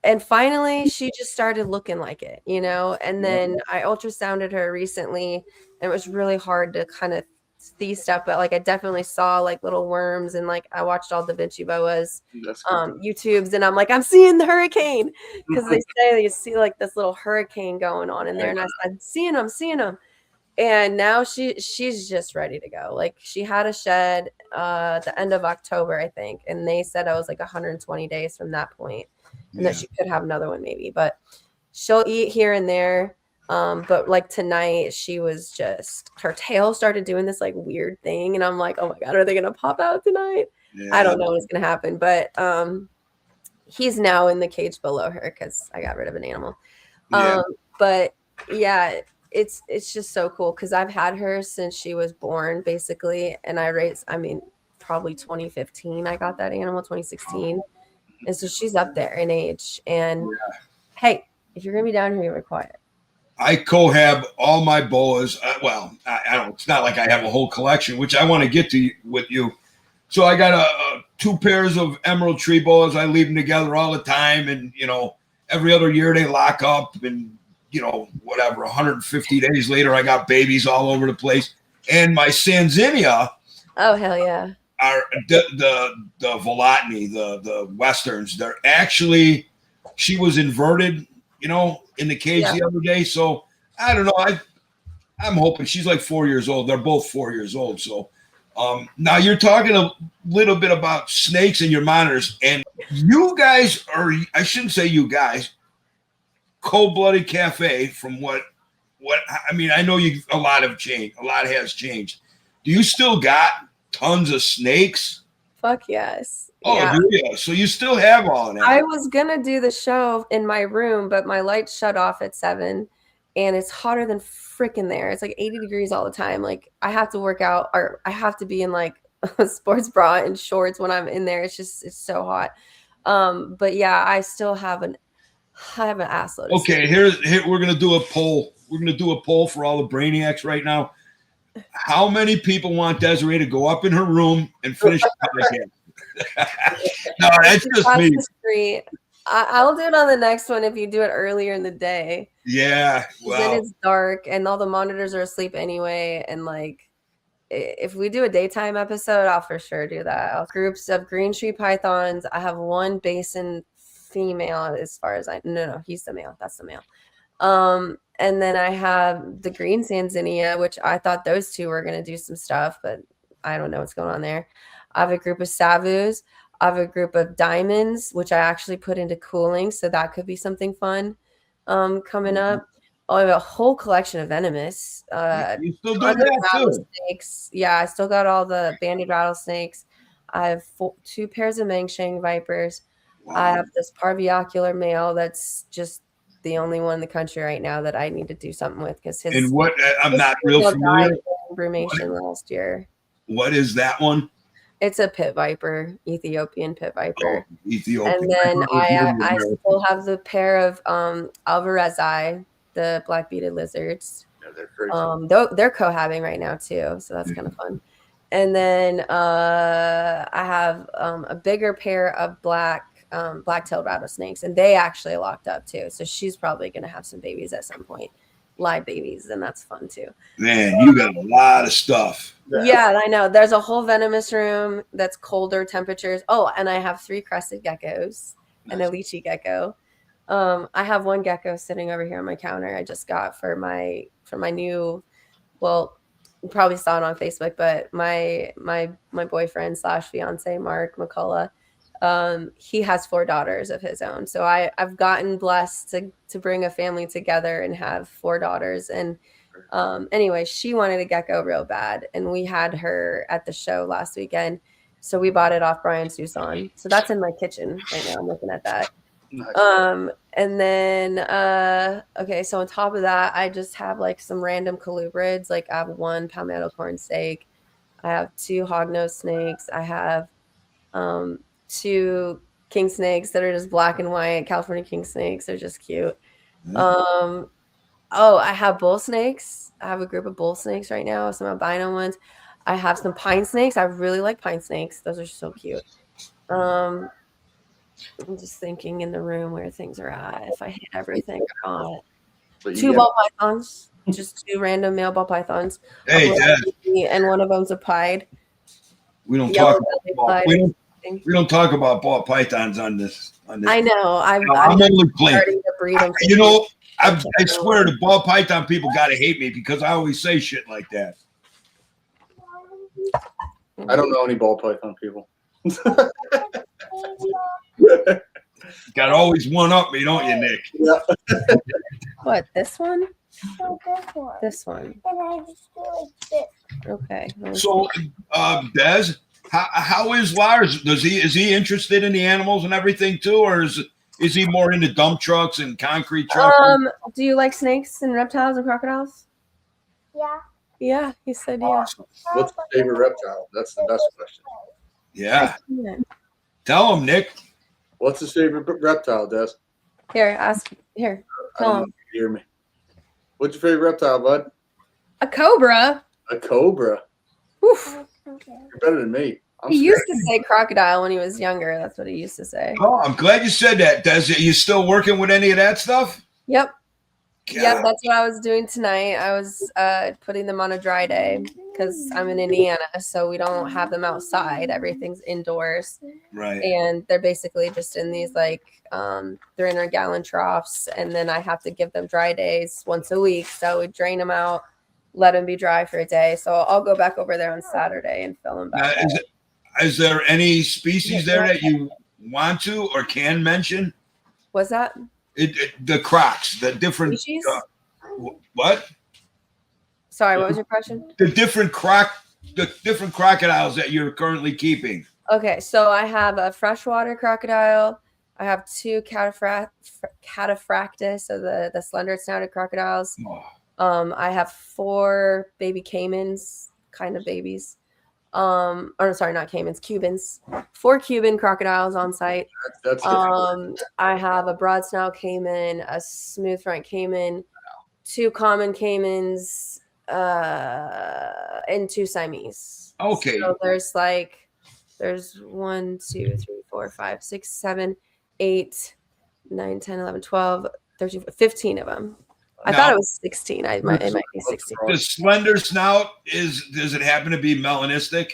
And finally, she just started looking like it, you know? And then I ultrasounded her recently, and it was really hard to kind of see stuff, but like I definitely saw like little worms, and like I watched all Da Vinci boas That's good. YouTubes, and I'm like, I'm seeing the hurricane, because they say you see like this little hurricane going on in there, and I'm seeing them. And now she's just ready to go. Like she had a shed the end of October, I think, and they said I was like 120 days from that point, and that she could have another one maybe, but she'll eat here and there. But like tonight, she was just, her tail started doing this like weird thing, and I'm like, oh my god, are they gonna pop out tonight? Yeah. I don't know what's gonna happen, but he's now in the cage below her because I got rid of an animal. Yeah. But yeah, it's just so cool because I've had her since she was born, basically, and probably 2015 I got that animal, 2016, and so she's up there in age. And hey, if you're gonna be down here, you're quiet. I cohab all my boas. I don't. It's not like I have a whole collection, which I want to get to with you. So I got 2 pairs of emerald tree boas. I leave them together all the time, and you know, every other year they lock up, and you know, whatever. 150 days later, I got babies all over the place. And my Sanzinia. Oh hell yeah! Are the Volotny, the Westerns. They're actually, she was inverted, you know, in the cage the other day. So I don't know. I'm hoping she's like 4 years old. They're both 4 years old. So now you're talking a little bit about snakes and your monitors, and you guys are, I shouldn't say you guys, Cold-Blooded Cafe, from what I mean, I know a lot have changed. A lot has changed. Do you still got tons of snakes? Fuck yes. Oh, yeah. yeah. So you still have all of that. I was gonna do the show in my room, but my lights shut off at 7, and it's hotter than freaking there. It's like 80 degrees all the time. Like I have to work out, or I have to be in like a sports bra and shorts when I'm in there. It's so hot. But yeah, I still have an assload. Okay, here we're gonna do a poll. We're gonna do a poll for all the brainiacs right now. How many people want Desiree to go up in her room and finish the podcast? No, that's just me. I'll do it on the next one if you do it earlier in the day. Yeah. 'Cause then Well, it's dark and all the monitors are asleep anyway. And like, if we do a daytime episode, I'll for sure do that. Groups of green tree pythons. I have one basin female, as far as I no, he's the male. That's the male. And then I have the green Sanzinia, which I thought those two were gonna do some stuff, but I don't know what's going on there. I have a group of Savus. I have a group of diamonds, which I actually put into cooling, so that could be something fun coming up. Oh, I have a whole collection of venomous. you still do Tons of that too. rattlesnakes. Yeah, I still got all the banded rattlesnakes. I have two pairs of Mangshang vipers. I have this parviocular male that's just the only one in the country right now that I need to do something with because his And what? I'm not real female familiar. died in brumation last year. What is that one? It's a pit viper, Ethiopian pit viper. Oh, Ethiopia. And then I American. still have the pair of Alvarezi, the black beaded lizards. Yeah, they're crazy. They're cohabiting right now too, so that's kind of fun. And then I have a bigger pair of black-tailed rattlesnakes, and they actually locked up too. So she's probably going to have some babies at some point, live babies, and that's fun too. Man, you got a lot of stuff. Yeah, I know. There's a whole venomous room that's colder temperatures. Oh, and I have 3 crested geckos and a lychee gecko. I have one gecko sitting over here on my counter. I just got for my new. Well, you probably saw it on Facebook, but my boyfriend / fiance Mark McCullough, he has 4 daughters of his own. So I've gotten blessed to bring a family together and have 4 daughters. And anyway, she wanted a gecko real bad, and we had her at the show last weekend. So we bought it off Brian Susan. So that's in my kitchen right now. I'm looking at that. Nice. And then okay, so on top of that, I just have like some random colubrids. Like I have 1 palmetto corn snake, I have 2 hognose snakes, I have 2 king snakes that are just black and white, California king snakes. They're just cute. Oh, I have bull snakes. I have a group of bull snakes right now, some albino ones. I have some pine snakes. I really like pine snakes. Those are so cute. I'm just thinking in the room where things are at. If I hit everything or not. But 2 ball pythons, just 2 random male ball pythons. Hey, Dad, And one of them's a pied. we don't Yellow talk belly about pied. we don't talk about ball pythons on this. I know. I'm only playing. starting to breed them. You know, I swear the ball python people gotta hate me because I always say shit like that. I don't know any ball python people. Got to always one up me, don't you, Nick? Yeah. What, this one? No, this one. This one. And I just do like this. Okay. So, Des, how is Lars? Is he interested in the animals and everything too, or is he more into dump trucks and concrete trucks? Do you like snakes and reptiles and crocodiles? Yeah. Yeah, he said yeah. Awesome. What's your favorite reptile? That's the best question. Yeah. Tell him, Nick. What's his favorite reptile, Des? Here, ask. Here, I don't know if you hear me. What's your favorite reptile, bud? a cobra. A cobra. Oof. Okay. You're better than me. He used to say crocodile when he was younger. That's what he used to say. Oh, I'm glad you said that. Des, are you still working with any of that stuff? Yep. God. Yep, that's what I was doing tonight. I was putting them on a dry day because I'm in Indiana, so we don't have them outside. Everything's indoors. Right. And they're basically just in these like they're in our gallon troughs, and then I have to give them dry days once a week. So we drain them out, let them be dry for a day. So I'll go back over there on Saturday and fill them back up. Is there any species there that you want to or can mention? What's that? The crocs, the different Species? what? Sorry, what was your question? The different crocodiles that you're currently keeping. Okay, so I have a freshwater crocodile. I have 2 cataphractus, so the slender snouted crocodiles. Oh. I have 4 baby caimans, kind of babies. Or sorry, not caimans, Cubans. 4 Cuban crocodiles on site. That's I have a broad snout caiman, a smooth front caiman, 2 common caimans, and 2 Siamese. Okay. So there's 1, 2, 3, 4, 5, 6, 7, 8, 9, 10, 11, 12, 13, 15 of them. I Now- thought it was 16. It might be 16. The slender snout does it happen to be melanistic?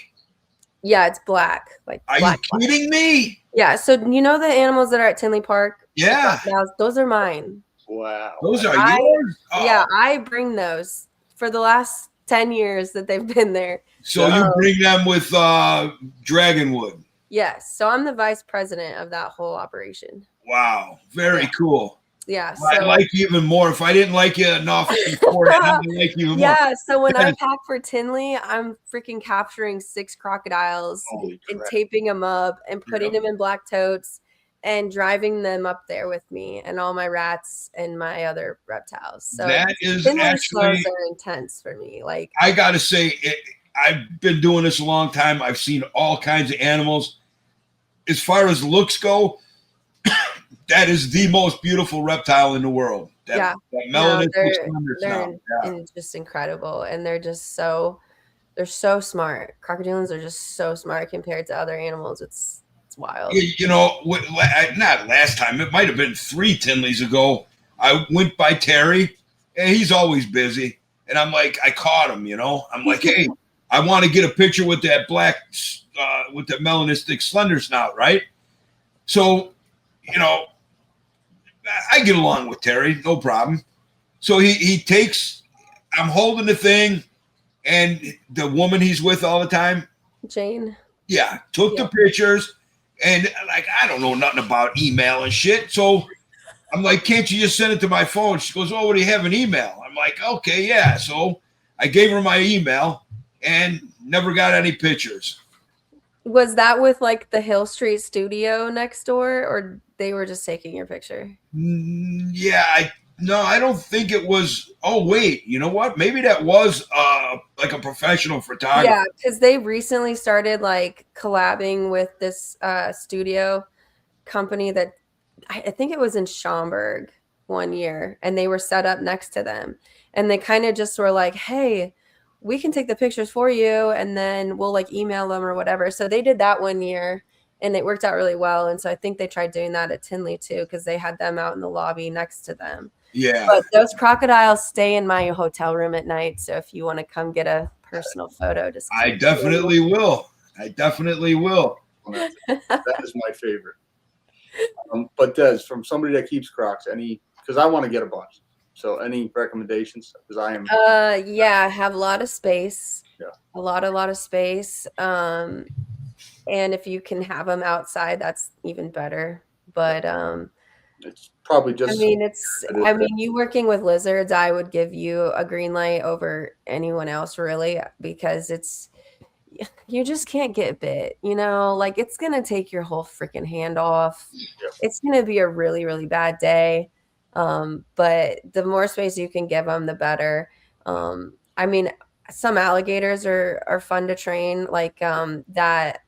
Yeah, it's black. Like Are black. you kidding me? Yeah, so you know the animals that are at Tinley Park? The Yeah. crocodiles, those are mine. Wow. Those are I- yours? Oh. Yeah, I bring those for the last 10 years that they've been there. So you bring them with Dragonwood. Yes. So I'm the vice president of that whole operation. Wow. Very cool. Yeah. I So like you even more. If I didn't like you enough before, I like you even more. yeah, so when I Yes. pack for Tinley, I'm freaking capturing 6 crocodiles Holy and crap. taping them up and putting them in black totes and driving them up there with me and all my rats and my other reptiles. So That is Tinley actually, shows are intense for me. Like I got to say, I've been doing this a long time. I've seen all kinds of animals. As far as looks go, that is the most beautiful reptile in the world. That melanistic slender snout. they're just incredible, and they're so smart. Crocodilians are just so smart compared to other animals. It's wild. You know, not last time. It might have been 3 Tinleys ago. I went by Terry, and he's always busy. And I'm like, I caught him, you know. I'm like, hey, I want to get a picture with that black, with the melanistic slender snout, right? So, you know, I get along with Terry, no problem. So he takes, I'm holding the thing, and the woman he's with all the time, Jane. yeah, took the pictures, and like, I don't know nothing about email and shit. So I'm like, can't you just send it to my phone? She goes, oh, what do you have an email? I'm like, okay, yeah. So I gave her my email and never got any pictures. Was that with like the Hill Street studio next door, or they were just taking your picture? Yeah, I don't think it was. Oh, wait, you know what? Maybe that was like a professional photographer. Yeah, because they recently started like collabing with this studio company that I think it was in Schaumburg one year, and they were set up next to them, and they kind of just were like, hey, we can take the pictures for you, and then we'll like email them or whatever. So they did that one year, and it worked out really well. And so I think they tried doing that at Tinley too, because they had them out in the lobby next to them. Yeah. But those crocodiles stay in my hotel room at night. So if you want to come get a personal photo, just I definitely will. I definitely will. That is my favorite. But Des, from somebody that keeps Crocs, because I want to get a bunch. So any recommendations? Because I am. Yeah, I have a lot of space. Yeah. A lot of space. And if you can have them outside, that's even better. But It's probably just. I mean, you working with lizards, I would give you a green light over anyone else, really, because you just can't get bit, you know, like it's gonna take your whole freaking hand off. Yeah. It's gonna be a really, really bad day. But the more space you can give them, the better. I mean, some alligators are fun to train, like that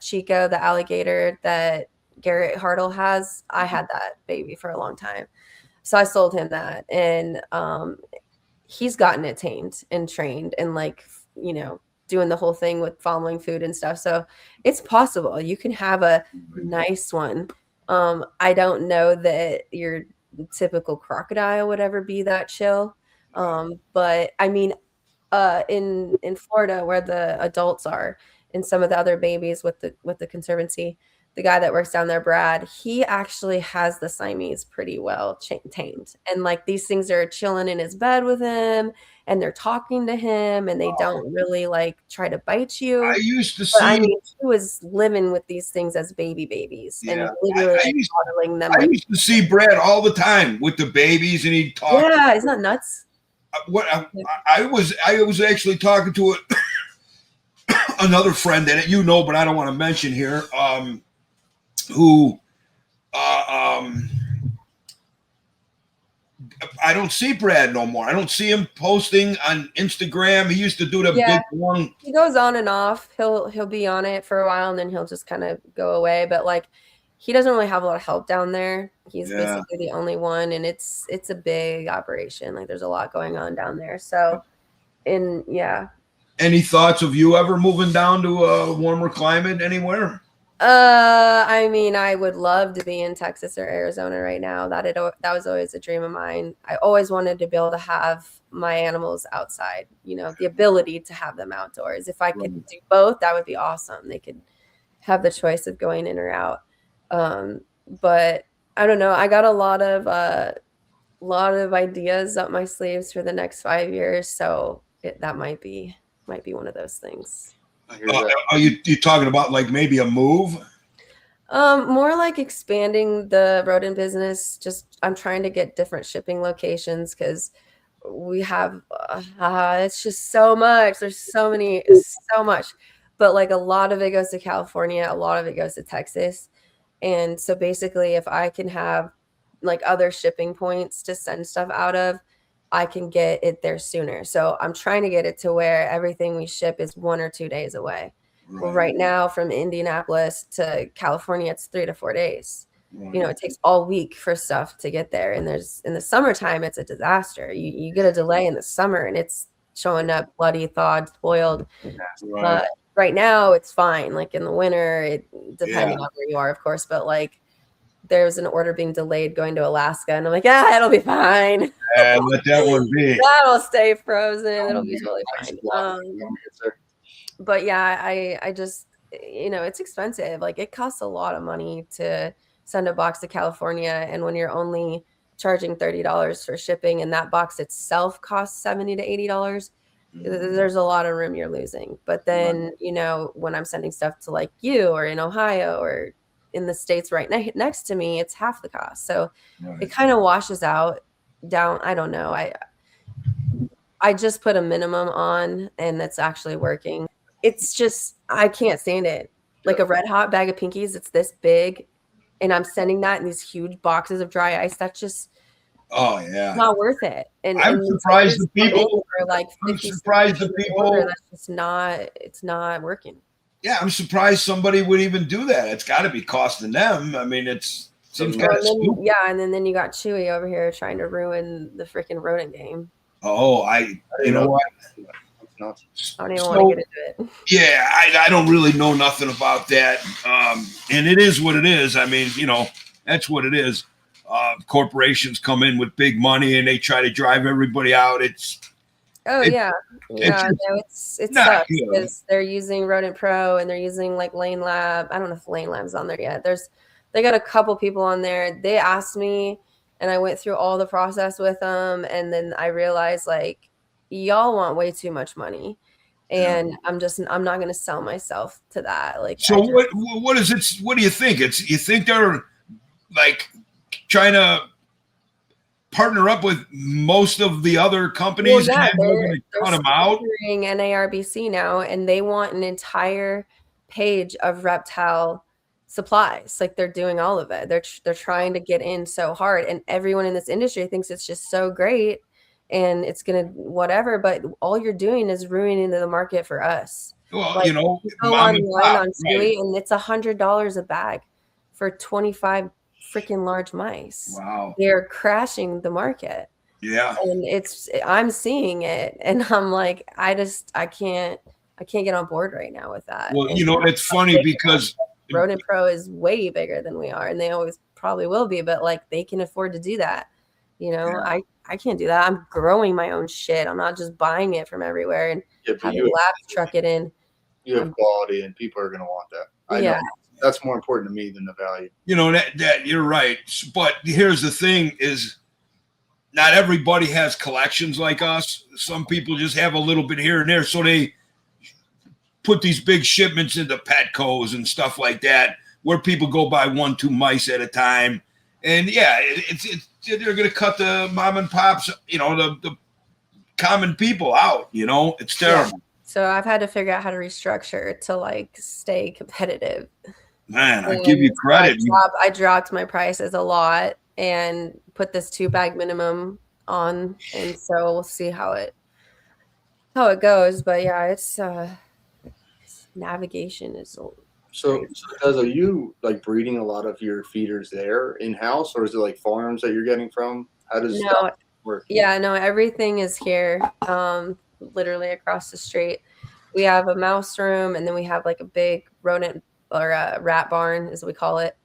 Chico, the alligator that Garrett Hartle has. I had that baby for a long time, so I sold him that, and he's gotten it tamed and trained, and like, you know, doing the whole thing with following food and stuff. So it's possible you can have a nice one. I don't know that your typical crocodile would ever be that chill, but I mean, in Florida where the adults are, and some of the other babies with the conservancy, the guy that works down there, Brad, he actually has the Siamese pretty well tamed, and like these things are chilling in his bed with him, and they're talking to him, and they don't really like try to bite you. I used to see. I mean, he was living with these things as babies, and literally modeling them. I used to see Brad all the time with the babies, and he'd talk. Yeah, isn't that nuts? I was actually talking to another friend that you know, but I don't want to mention here. Who I don't see Brad no more. I don't see him posting on Instagram. He used to do the big one. He goes on and off. He'll be on it for a while, and then he'll just kind of go away. But like, he doesn't really have a lot of help down there. He's basically the only one, and it's a big operation. Like, there's a lot going on down there. So, Any thoughts of you ever moving down to a warmer climate anywhere? I mean, I would love to be in Texas or Arizona right now. That was always a dream of mine. I always wanted to be able to have my animals outside, the ability to have them outdoors. If I could do both, that would be awesome. They could have the choice of going in or out. But I don't know. I got a lot of ideas up my sleeves for the next 5 years, so that might be one of those things. Are you talking about like maybe a move? More like expanding the rodent business. Just I'm trying to get different shipping locations because we have it's just so much. There's so much, but like a lot of it goes to California, a lot of it goes to Texas, and so basically, if I can have like other shipping points to send stuff out of, I can get it there sooner. So I'm trying to get it to where everything we ship is 1 or 2 days away. Well, right now from Indianapolis to California, it's 3 to 4 days. It takes all week for stuff to get there. And in the summertime, it's a disaster. You get a delay in the summer and it's showing up bloody, thawed, spoiled. But right now it's fine. Like in the winter, depending on where you are, of course, but like there's an order being delayed going to Alaska. And I'm like, it'll be fine. Let that one be. That'll stay frozen. It'll be totally fine. But yeah, I just, it's expensive. Like it costs a lot of money to send a box to California. And when you're only charging $30 for shipping and that box itself costs $70 to $80, there's a lot of room you're losing. But then, when I'm sending stuff to like you or in Ohio or in the States right next to me, it's half the cost. So it kind of washes out down. I don't know. I just put a minimum on and that's actually working. It's just, I can't stand it. Like a Red Hot bag of Pinkies, it's this big and I'm sending that in these huge boxes of dry ice. That's just not worth it. And I'm surprised the people are like I'm surprised the people that's just it's not working. Yeah, I'm surprised somebody would even do that. It's got to be costing them. I mean, it seems kind of stupid. Yeah, and then you got Chewy over here trying to ruin the freaking rodent game. Oh, you know what? I don't even want to get into it. Yeah, I don't really know nothing about that. And it is what it is. I mean, that's what it is. Corporations come in with big money and they try to drive everybody out. It sucks because they're using Rodent Pro and they're using like Lane Lab. I don't know if Lane Lab's on there yet. They got a couple people on there. They asked me and I went through all the process with them. And then I realized like, y'all want way too much money. And I'm not going to sell myself to that. Like, so what is it? What do you think? You think they're like trying to partner up with most of the other companies and they're going to cut them out? They're NARBC now, and they want an entire page of reptile supplies. Like they're doing all of it. They're trying to get in so hard, and everyone in this industry thinks it's just so great and it's going to whatever, but all you're doing is ruining the market for us. Well, like, you go online on Chewy and it's $100 a bag for 25 freaking large mice. Wow. They're crashing the market. Yeah. And I'm seeing it and I'm like, I can't get on board right now with that. Well, it's funny because Rodent Pro is way bigger than we are and they always probably will be, but like they can afford to do that. I can't do that. I'm growing my own shit. I'm not just buying it from everywhere and having labs truck it in. You have quality and people are going to want that. I know. That's more important to me than the value. That you're right. But here's the thing is not everybody has collections like us. Some people just have a little bit here and there. So they put these big shipments into Petco's and stuff like that, where people go buy 1-2 mice at a time. And they're going to cut the mom and pops, the common people out, it's terrible. Yeah. So I've had to figure out how to restructure to like stay competitive. Man, I give you credit. I dropped my prices a lot and put this 2-bag minimum on, and so we'll see how it goes. But yeah, it's navigation is. So are you like breeding a lot of your feeders there in house, or is it like farms that you're getting from? How does that work? Yeah, no, everything is here, literally across the street. We have a mouse room, and then we have like a big rodent or a rat barn, as we call it.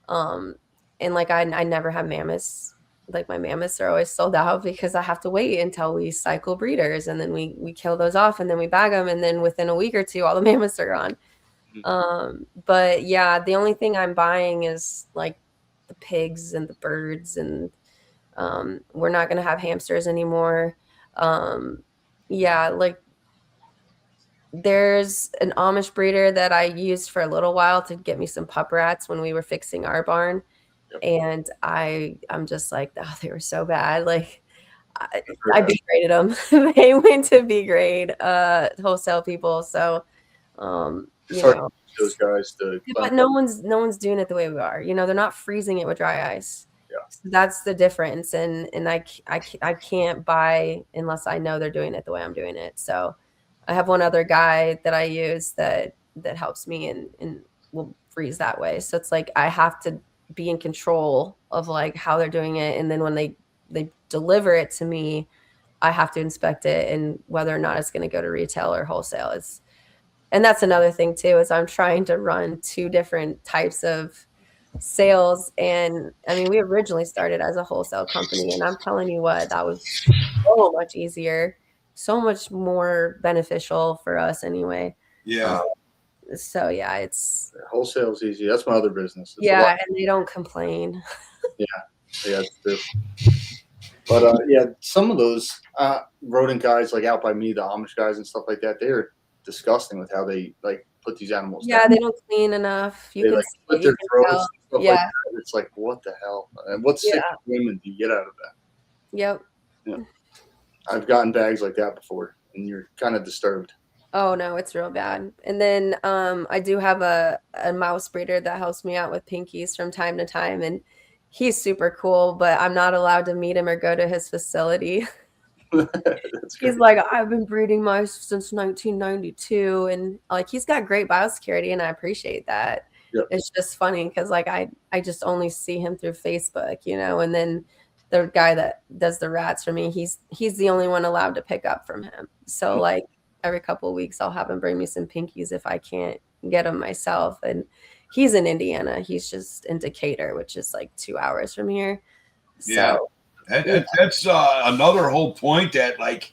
And like I never have mammoths. Like my mammoths are always sold out because I have to wait until we cycle breeders, and then we kill those off, and then we bag them, and then within a week or two, all the mammoths are gone. But yeah, the only thing I'm buying is like the pigs and the birds, and we're not gonna have hamsters anymore. Yeah, like there's an Amish breeder that I used for a little while to get me some pup rats when we were fixing our barn. And I'm just like, oh, they were so bad. Like I B graded them. They went to B grade, wholesale people. So, It's you hard know, to teach those guys to but no one's doing it the way we are. You know, they're not freezing it with dry ice. Yeah. So that's the difference. And I can't buy unless I know they're doing it the way I'm doing it. So I have one other guy that I use that helps me and will freeze that way. So it's like I have to be in control of like how they're doing it, and then when they deliver it to me, I have to inspect it and whether or not it's going to go to retail or wholesale. And that's another thing too, is I'm trying to run two different types of sales. And I mean, we originally started as a wholesale company, and I'm telling you what, that was so much easier, so much more beneficial for us anyway. Yeah. So yeah, it's wholesale's easy. That's my other business. It's and they don't complain. Yeah, it's true. But yeah, some of those rodent guys, like out by me, the Amish guys and stuff like that, they're disgusting with how they like put these animals Yeah, down. they don't clean enough. You They can like see put it, their you can throats tell. and stuff like that. It's like, what the hell? And what sick women do you get out of that? Yep. Yeah. I've gotten bags like that before, and you're kind of disturbed. Oh no, it's real bad. And then I do have a mouse breeder that helps me out with pinkies from time to time, and he's super cool, but I'm not allowed to meet him or go to his facility. He's like, I've been breeding mice since 1992, and like he's got great biosecurity, and I appreciate that. Yep. It's just funny because like I just only see him through Facebook, you know, and then the guy that does the rats for me, he's the only one allowed to pick up from him. So like every couple of weeks I'll have him bring me some pinkies if I can't get them myself. And he's in Indiana. He's just in Decatur, which is like 2 hours from here. So that's another whole point that, like,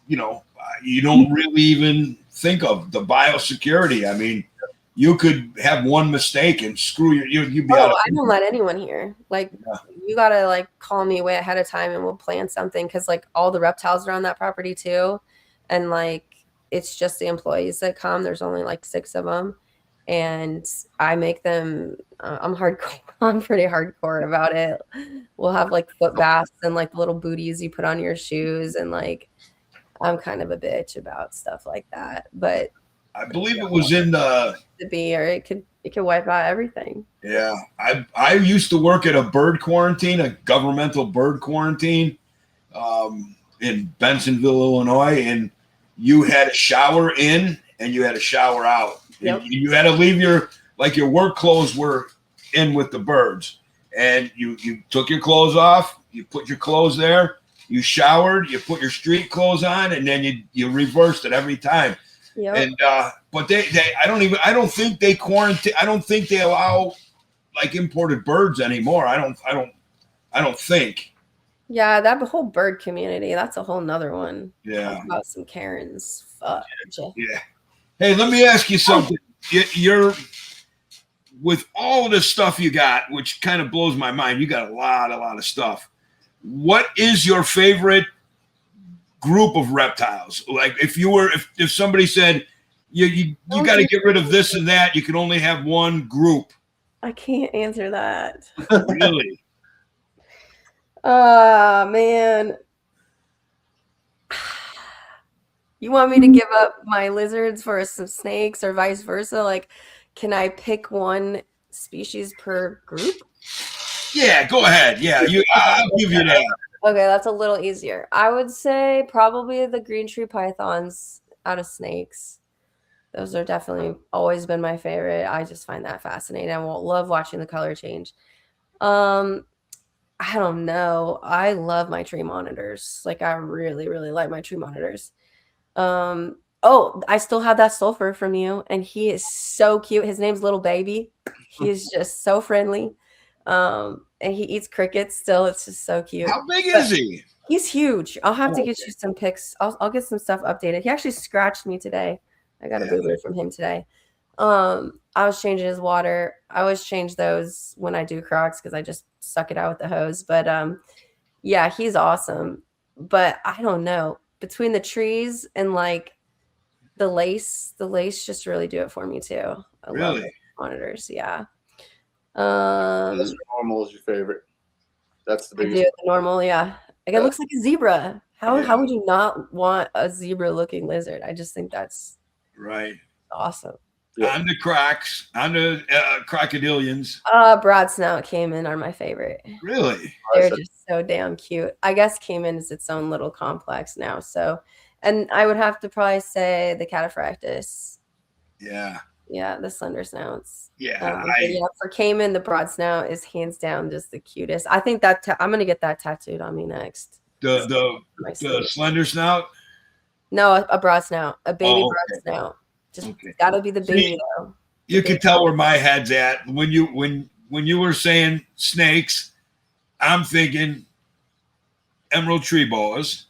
you know, you don't really even think of the biosecurity. I mean, you could have one mistake and screw you'd be out. I don't let anyone here. Like, you gotta like call me way ahead of time, and we'll plan something, because like all the reptiles are on that property too, and like it's just the employees that come. There's only like 6 of them, and I make them. I'm hardcore. I'm pretty hardcore about it. We'll have like foot baths and like little booties you put on your shoes, and like I'm kind of a bitch about stuff like that. But I believe it was in the or it could wipe out everything. Yeah, I used to work at a bird quarantine, a governmental bird quarantine, in Bensonville, Illinois, and you had a shower in and you had a shower out. Yep. You had to leave your work clothes were in with the birds, and you took your clothes off, you put your clothes there, you showered, you put your street clothes on, and then you reversed it every time. Yep. And but they I don't think they quarantine. I don't think they allow like imported birds anymore. I don't think. Yeah, that whole bird community, that's a whole nother one. Yeah. Talk about some Karens. Fuck. Yeah. Hey, let me ask you something. You're with all this stuff you got, which kind of blows my mind. You got a lot of stuff. What is your favorite group of reptiles? Like if somebody said you got to get rid of this and that, you can only have one group. I can't answer that. Really? Oh man. You want me to give up my lizards for some snakes or vice versa? Like, can I pick one species per group? Yeah, go ahead. Yeah, I'll give you that. Okay, that's a little easier. I would say probably the green tree pythons out of snakes. Those are definitely always been my favorite. I just find that fascinating. I love watching the color change. I don't know. I love my tree monitors. Like I really, really like my tree monitors. Oh, I still have that sulfur from you, and he is so cute. His name's Little Baby. He is just so friendly. And he eats crickets still. It's just so cute. How big But is he? he's huge. I'll have to Oh, get you some pics. I'll get some stuff updated. He actually scratched me today. I got a Yeah. boo-boo from him today. I was changing his water. I always change those when I do Crocs because I just suck it out with the hose. But yeah, he's awesome. But I don't know. Between the trees and like the lace just really do it for me too. I love Really? the monitors. Yeah. That's normal is your favorite. That's the I do biggest. the normal. Yeah. Like it looks like a zebra. How would you not want a zebra looking lizard? I just think that's Right. awesome. Yeah. On the Crocs, on the crocodilians. Broad snout caiman are my favorite. Really? They're just so damn cute. I guess caiman is its own little complex now. So, and I would have to probably say the cataphractus. Yeah. Yeah, the slender snouts. Yeah. But yeah, for caiman, the broad snout is hands down just the cutest. I think that I'm gonna get that tattooed on me next. The slender snout. No, a broad snout, a baby Oh, broad snout. Just Okay. gotta be the baby See, though. You can tell where my head's at when you were saying snakes. I'm thinking emerald tree boas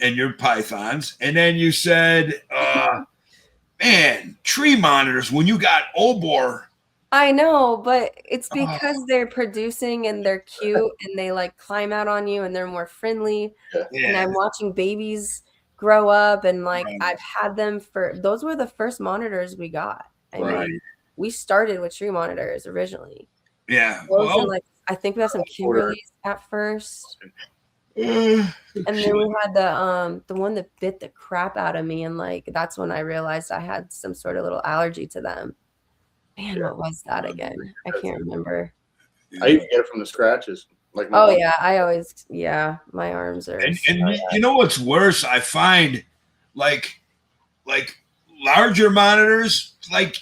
and your pythons, and then you said, man, tree monitors. When you got obor, I know, but it's because they're producing and they're cute and they like climb out on you and they're more friendly. And I'm watching babies grow up and like I've had them those were the first monitors we got. I mean, we started with tree monitors originally. Yeah. Well, like I think we have some Kimberleys at first. And then we had the one that bit the crap out of me, and like that's when I realized I had some sort of little allergy to them. Man, what was that again? I can't remember. I even get it from the scratches. Like oh yeah, I always my arms are. And you know what's worse? I find like larger monitors, like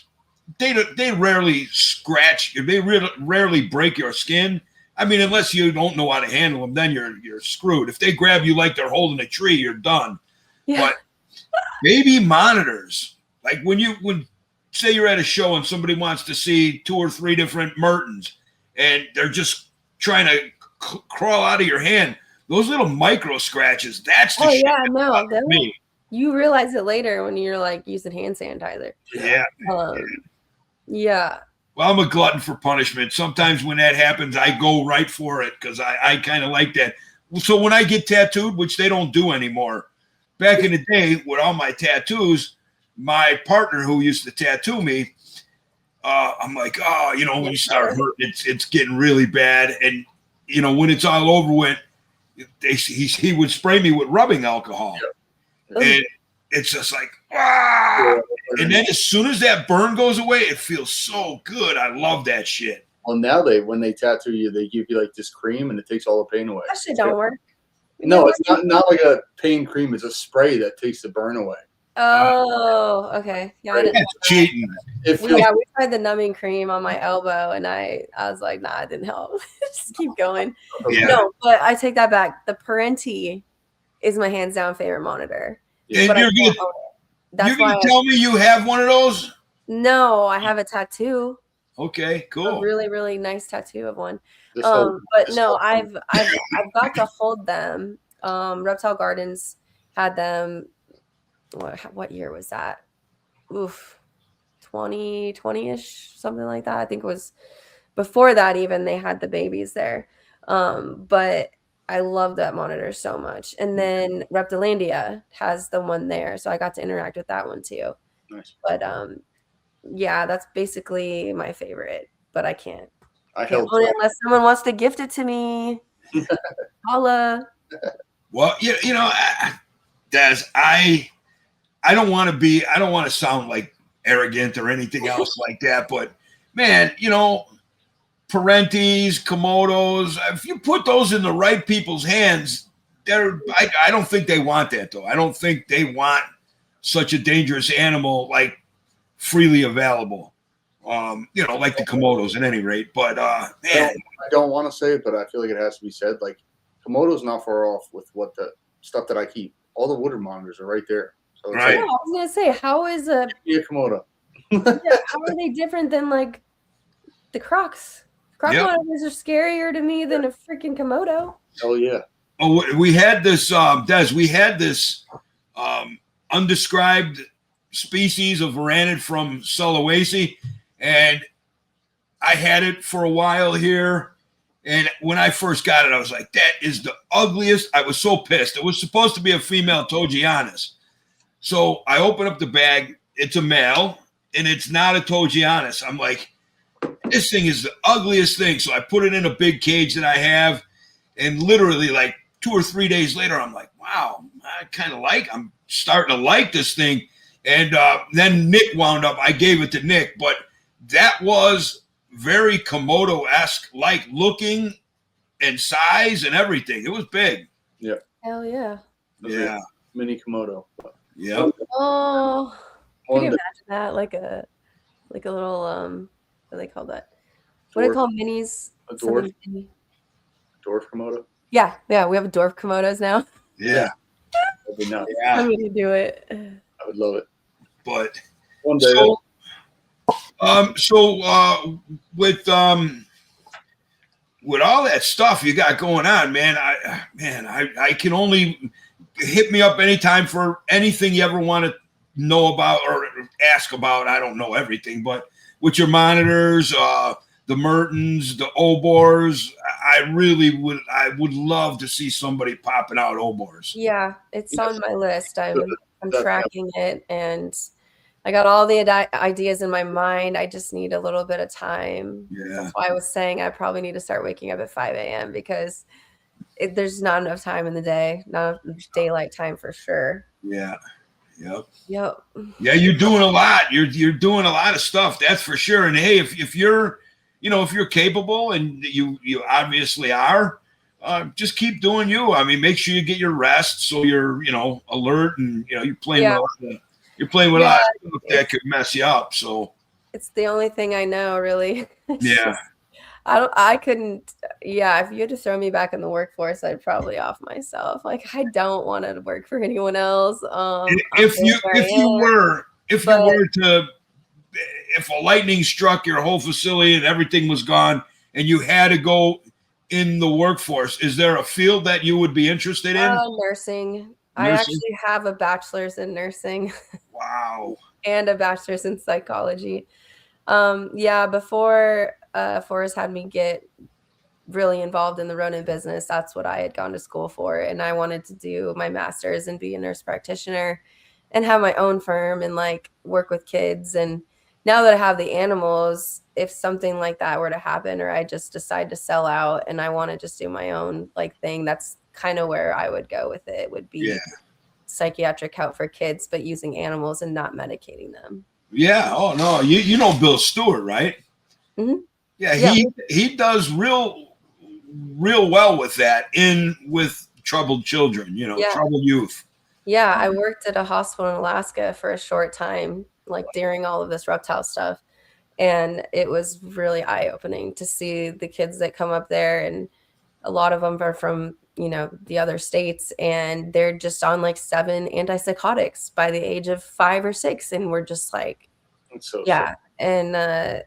they rarely scratch. They rarely break your skin. I mean, unless you don't know how to handle them, then you're screwed. If they grab you like they're holding a tree, you're done. Yeah. But baby monitors, like when say you're at a show and somebody wants to see 2 or 3 different Mertens, and they're just trying to crawl out of your hand. Those little micro scratches. That's the shit. Yeah, no, me. You realize it later when you're like using hand sanitizer. Yeah. Yeah. Well, I'm a glutton for punishment. Sometimes when that happens, I go right for it because I kind of like that. So when I get tattooed, which they don't do anymore, back in the day with all my tattoos, my partner who used to tattoo me, I'm like, when you start hurting, it's getting really bad. And, when it's all over with, he would spray me with rubbing alcohol. Yeah. And it's just like, ah. And then as soon as that burn goes away, it feels so good. I love that shit. Well, now when they tattoo you, they give you like this cream and it takes all the pain away. That shit don't work. No, it's not like a pain cream. It's a spray that takes the burn away. Oh, okay. Yeah, I didn't that's cheating. We tried the numbing cream on my elbow, and I was like, nah, it didn't help. Just keep going. Yeah. No, but I take that back. The Parenti is my hands down favorite monitor. And but you're gonna tell me you have one of those? No, I have a tattoo. Okay, cool. A really, really nice tattoo of one. But no, I've got to hold them. Reptile Gardens had them. What year was that? Oof, 2020-ish, something like that. I think it was before that. Even they had the babies there. But I love that monitor so much. And then Reptilandia has the one there, so I got to interact with that one too. Nice. But yeah, that's basically my favorite. But I can't held own it unless someone wants to gift it to me. Holla. Well, Des, I don't want to sound like arrogant or anything else like that, but man, Parentis, Komodos, if you put those in the right people's hands, I don't think they want that though. I don't think they want such a dangerous animal like freely available. Like the Komodos at any rate. But man, I don't want to say it, but I feel like it has to be said. Like Komodo's not far off with what the stuff that I keep. All the Woodard monitors are right there. So it's Right. Yeah, I was gonna say, how is a like a Komodo. how are they different than like the Crocs? Croc Yep. monitors are scarier to me than a freaking Komodo. Oh yeah. Oh, we had this, Des, we had this undescribed species of varanid from Sulawesi, and I had it for a while here. And when I first got it, I was like, that is the ugliest. I was so pissed. It was supposed to be a female Togianus. So I open up the bag. It's a male, and it's not a Togianus. I'm like, this thing is the ugliest thing. So I put it in a big cage that I have, and literally like 2 or 3 days later, I'm like, wow, I'm starting to like this thing. And then Nick wound up, I gave it to Nick, but that was very Komodo-esque, like looking and size and everything. It was big. Hell yeah. Yeah. Mini Komodo. Yeah. Oh, can One you that- imagine that? Like a little what do they call that? What do they Dwarf. call minis? A Something dwarf. mini. Dwarf Komodo. Yeah, we have dwarf Komodos now. Yeah. That'd be nuts. Yeah. I'm gonna do it. I would love it. But One day. with all that stuff you got going on, man, I can only hit me up anytime for anything you ever want to know about or ask about. I don't know everything, but with your monitors, the Mertens, the Obors, I would love to see somebody popping out Obors. Yeah, it's Yes. on my list. I'm That's- tracking it, and I got all the ideas in my mind. I just need a little bit of time. Yeah. That's why I was saying I probably need to start waking up at 5 a.m. because there's not enough time in the day, not enough daylight time for sure. Yeah. Yep. Yep. Yeah, you're doing a lot. You're doing a lot of stuff. That's for sure. And hey, if you're, if you're capable, and you obviously are, just keep doing you. I mean, make sure you get your rest so you're, alert, and you're playing Yeah. with a lot of stuff that could mess you up. So It's the only thing I know, really. It's yeah. just- I couldn't. Yeah, if you had to throw me back in the workforce, I'd probably off myself. Like, I don't want to work for anyone else. If a lightning struck your whole facility and everything was gone and you had to go in the workforce, is there a field that you would be interested in? Nursing. I actually have a bachelor's in nursing Wow. and a bachelor's in psychology. Before Forrest had me get really involved in the Ronin business, that's what I had gone to school for. And I wanted to do my master's and be a nurse practitioner and have my own firm and like work with kids. And now that I have the animals, if something like that were to happen, or I just decide to sell out and I want to just do my own like thing, that's kind of where I would go with it. Would be psychiatric help for kids, but using animals and not medicating them. Yeah. Oh no. You know Bill Stewart, right? Mhm. Yeah. Yeah. He does real well with that with troubled children. Troubled youth. Yeah, I worked at a hospital in Alaska for a short time, like during all of this reptile stuff. And it was really eye-opening to see the kids that come up there. And a lot of them are from, the other states, and they're just on like 7 antipsychotics by the age of 5 or 6. And we're just like, It's so yeah. And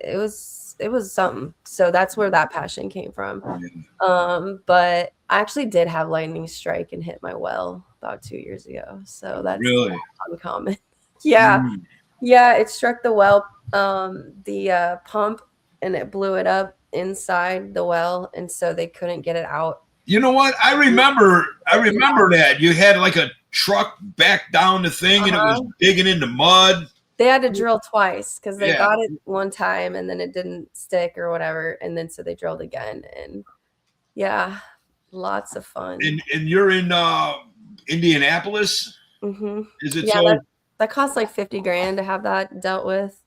it was something. So that's where that passion came from. But I actually did have lightning strike and hit my well about 2 years ago. So that's Really uncommon. Yeah. Yeah. It struck the well, the pump, and it blew it up inside the well. And so they couldn't get it out. You know what? I remember that you had like a truck back down the thing and it was digging into mud. They had to drill twice because they Yeah. got it one time and then it didn't stick or whatever. And then so they drilled again. And yeah, lots of fun. And you're in Indianapolis? Mm-hmm. Is it Yeah, so? that costs like $50,000 to have that dealt with.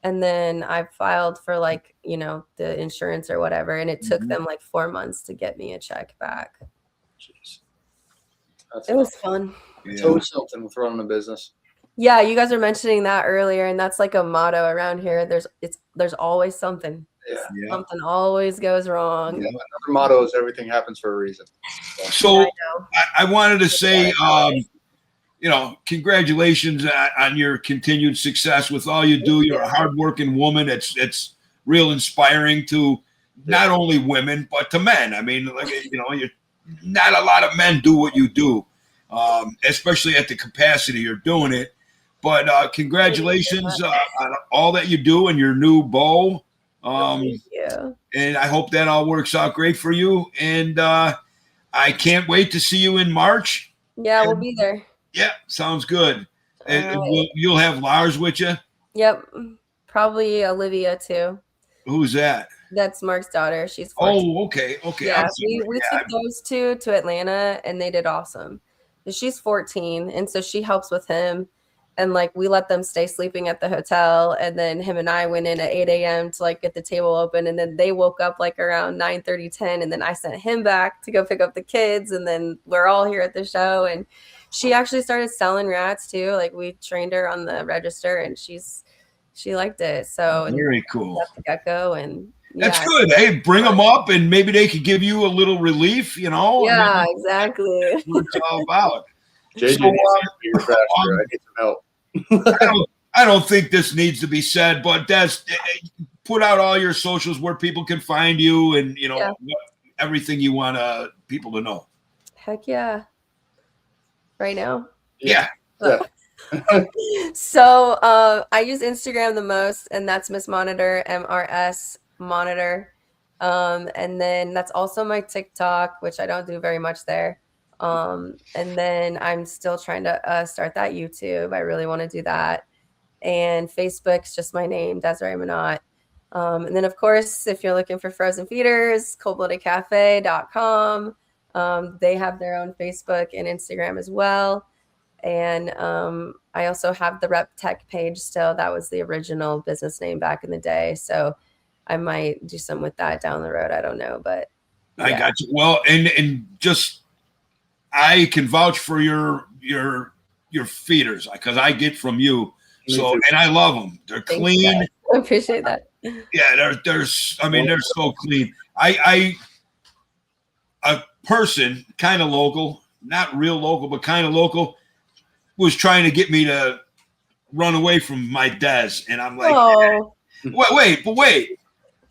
And then I filed for like, the insurance or whatever. And it took them like 4 months to get me a check back. Jeez. That's It was fun. It's always something with running a business. Yeah, you guys were mentioning that earlier, and that's like a motto around here. There's always something. Yeah. Something always goes wrong. Yeah. Another motto is everything happens for a reason. So I wanted to say, congratulations on your continued success with all you do. You're a hardworking woman. It's real inspiring to not only women but to men. I mean, like you're not a lot of men do what you do, especially at the capacity you're doing it. But congratulations on all that you do and your new bow. Thank you. And I hope that all works out great for you. And I can't wait to see you in March. Yeah, we'll be there. Yeah, sounds good. And Right. you'll have Lars with you? Yep. Probably Olivia too. Who's that? That's Mark's daughter. She's 14. Oh, okay. Yeah, I'm we sorry. took those two to Atlanta and they did awesome. She's 14 and so she helps with him. And like we let them stay sleeping at the hotel, and then him and I went in at 8 a.m. to like get the table open, and then they woke up like around 9:30, 10, and then I sent him back to go pick up the kids, and then we're all here at the show. And she actually started selling rats too. Like we trained her on the register, and she liked it. So Very cool. The gecko, and that's good. Hey, bring them up, and maybe they could give you a little relief. Yeah, exactly. That's what it's all about. JJ So, needs to be your faster. I need some help. I don't think this needs to be said, but that's put out all your socials where people can find you, and everything you want people to know. Heck yeah! Right now. Yeah. So I use Instagram the most, and that's Miss Monitor, MRS Monitor, and then that's also my TikTok, which I don't do very much there. And then I'm still trying to start that YouTube. I really want to do that. And Facebook's just my name, Desiree Monnot. And then, of course, if you're looking for frozen feeders, coldbloodedcafe.com. They have their own Facebook and Instagram as well. And I also have the Rep Tech page still. That was the original business name back in the day. So I might do some with that down the road. I don't know, but yeah. I got you. Well, and just I can vouch for your feeders because I get from you. So and I love them. They're clean. I appreciate that. Yeah, they're so clean. A person kind of local, not real local, but kind of local, was trying to get me to run away from my Des, and I'm like, wait.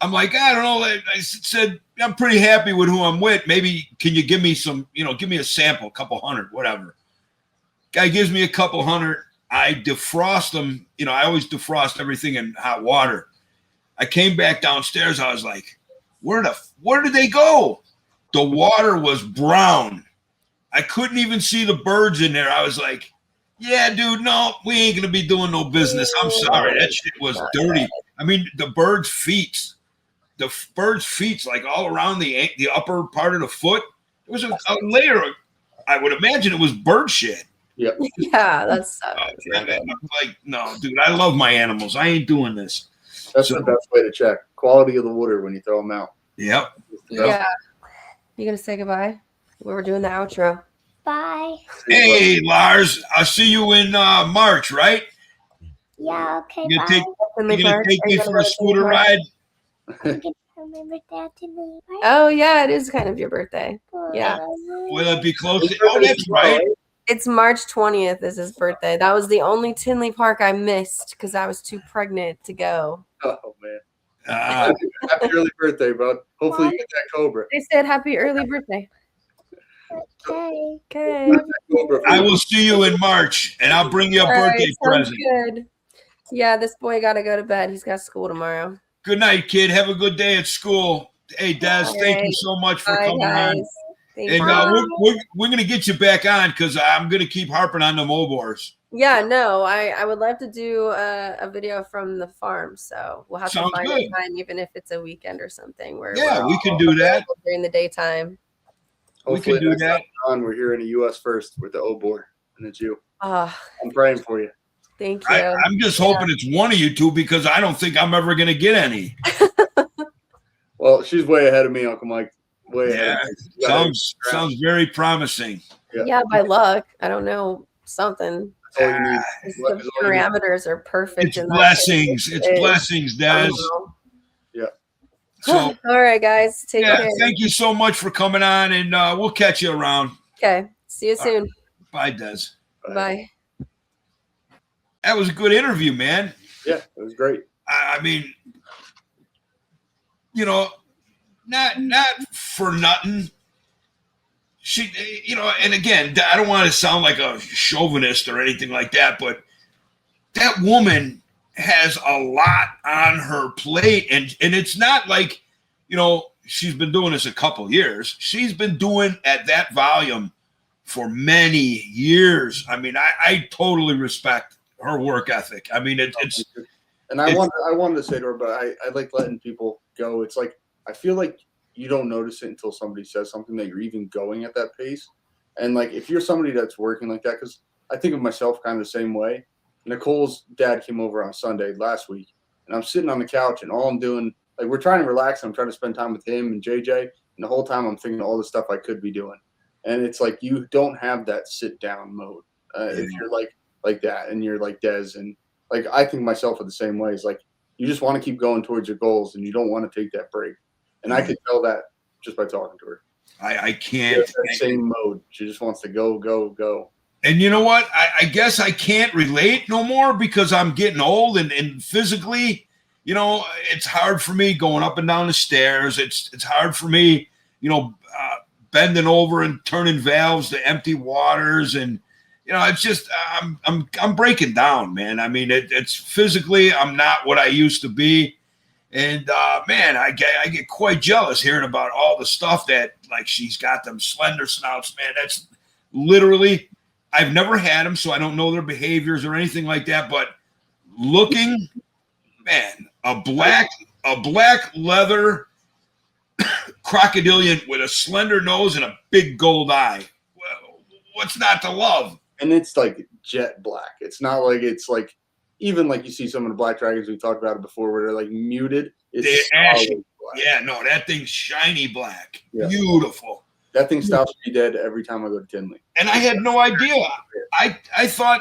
I'm like, I don't know. I said, I'm pretty happy with who I'm with. Maybe can you give me some, give me a sample, a couple hundred, whatever. Guy gives me a couple hundred. I defrost them. I always defrost everything in hot water. I came back downstairs. I was like, where did they go? The water was brown. I couldn't even see the birds in there. I was like, yeah, dude, no, we ain't going to be doing no business. I'm sorry. That shit was dirty. I mean, the bird's feet, like all around the upper part of the foot. It was a layer of, I would imagine it was bird shit. Yep. Yeah, that's like, no, dude, I love my animals. I ain't doing this. That's the best way to check quality of the water when you throw them out. Yep. Yeah. You gonna say goodbye? We're doing the outro. Bye. Hey, Lars, I'll see you in March, right? Yeah, okay, You bye. gonna take me for a scooter ride? Oh yeah, it is kind of your birthday. Yeah. Will it be close? Oh, that's right. It's March 20th is his birthday. That was the only Tinley Park I missed because I was too pregnant to go. Oh man. Happy early birthday, bud. Hopefully you get that Cobra. They said happy early birthday. Okay. Okay. I will see you in March, and I'll bring you a birthday present. Good. Yeah, this boy got to go to bed. He's got school tomorrow. Good night, kid. Have a good day at school. Hey, Des, thank you so much for coming on. And we're going to get you back on because I'm going to keep harping on the Mobors. Yeah, no, I would love to do a video from the farm. So we'll have to find a time, even if it's a weekend or something. Where we can do that during the daytime. Hopefully we can do that. We're here in the U.S. first with the Obor and the Jew. I'm praying for you. Thank you. I'm just hoping it's one of you two because I don't think I'm ever going to get any. Well, she's way ahead of me, Uncle Mike. Way ahead. Sounds very promising. Yeah, by luck. I don't know, something. That's all you need. The parameters are perfect. It's blessings. It's blessings, Des. Yeah. So, all right, guys. Take care. Thank you so much for coming on, and we'll catch you around. Okay. See you soon. Bye, Des. Bye. Bye. That was a good interview, man. Yeah, it was great. I mean, you know, not for nothing. She, you know, and again, I don't want to sound like a chauvinist or anything like that, but that woman has a lot on her plate, and it's not like, you know, she's been doing this a couple years. She's been doing at that volume for many years. I mean, I totally respect her work ethic. I mean, it's and I wanted to say to her, but I like letting people go. It's like I feel like you don't notice it until somebody says something that you're even going at that pace. And like if you're somebody that's working like that, because I think of myself kind of the same way. Nicole's dad came over on Sunday last week, and I'm sitting on the couch, and all I'm doing, like, we're trying to relax. I'm trying to spend time with him and JJ, and the whole time I'm thinking of all the stuff I could be doing. And it's like you don't have that sit down mode if you're like that, and you're like Des, and like I think myself are the same way. It's like you just want to keep going towards your goals, and you don't want to take that break. And I could tell that just by talking to her. I can't. That same mode. She just wants to go, go, go. And you know what? I guess I can't relate no more because I'm getting old and physically, you know, it's hard for me going up and down the stairs. It's hard for me, you know, bending over and turning valves to empty waters, and you know, it's just I'm breaking down, man. I mean, it's physically I'm not what I used to be, and man, I get quite jealous hearing about all the stuff that like she's got them slender snouts, man. That's literally. I've never had them, so I don't know their behaviors or anything like that. But looking, man, a black leather crocodilian with a slender nose and a big gold eye. Well, what's not to love? And it's like jet black. It's not like it's like even like you see some of the black dragons we talked about it before where they're like muted. It's ashy. Black. Yeah, no, that thing's shiny black. Yeah. Beautiful. That thing stops me dead every time I go to Tinley. And I had no idea. I thought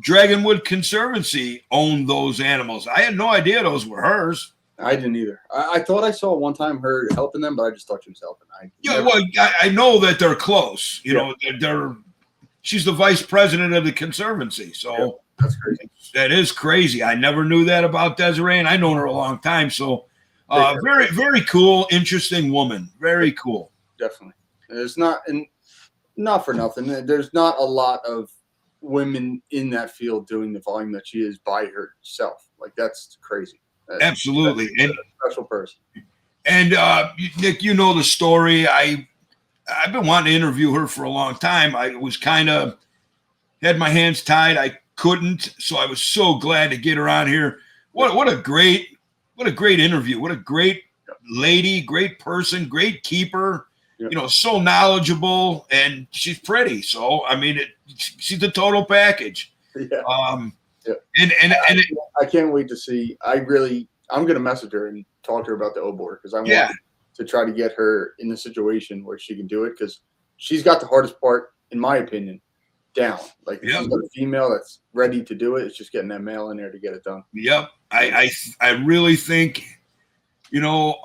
Dragonwood Conservancy owned those animals. I had no idea those were hers. I didn't either. I thought I saw one time her helping them, but I just thought she was helping. I know that they're close. You know, she's the vice president of the conservancy. So that's crazy. That is crazy. I never knew that about Desiree, and I've known her a long time. So very, very cool, interesting woman. Very cool. Definitely. There's not for nothing. There's not a lot of women in that field doing the volume that she is by herself. Like that's crazy. Absolutely. That's a special person. And Nick, you know the story. I've been wanting to interview her for a long time. I was kind of had my hands tied. I couldn't, so I was so glad to get her on here. What a great interview. What a great lady, great person, great keeper. You know, so knowledgeable, and she's pretty. So I mean, she's the total package. Yeah. And I can't wait to see. I'm gonna message her and talk to her about the Obor because I want to try to get her in the situation where she can do it because she's got the hardest part, in my opinion, down. Like if she's got a female that's ready to do it. It's just getting that male in there to get it done. Yep. I really think, you know,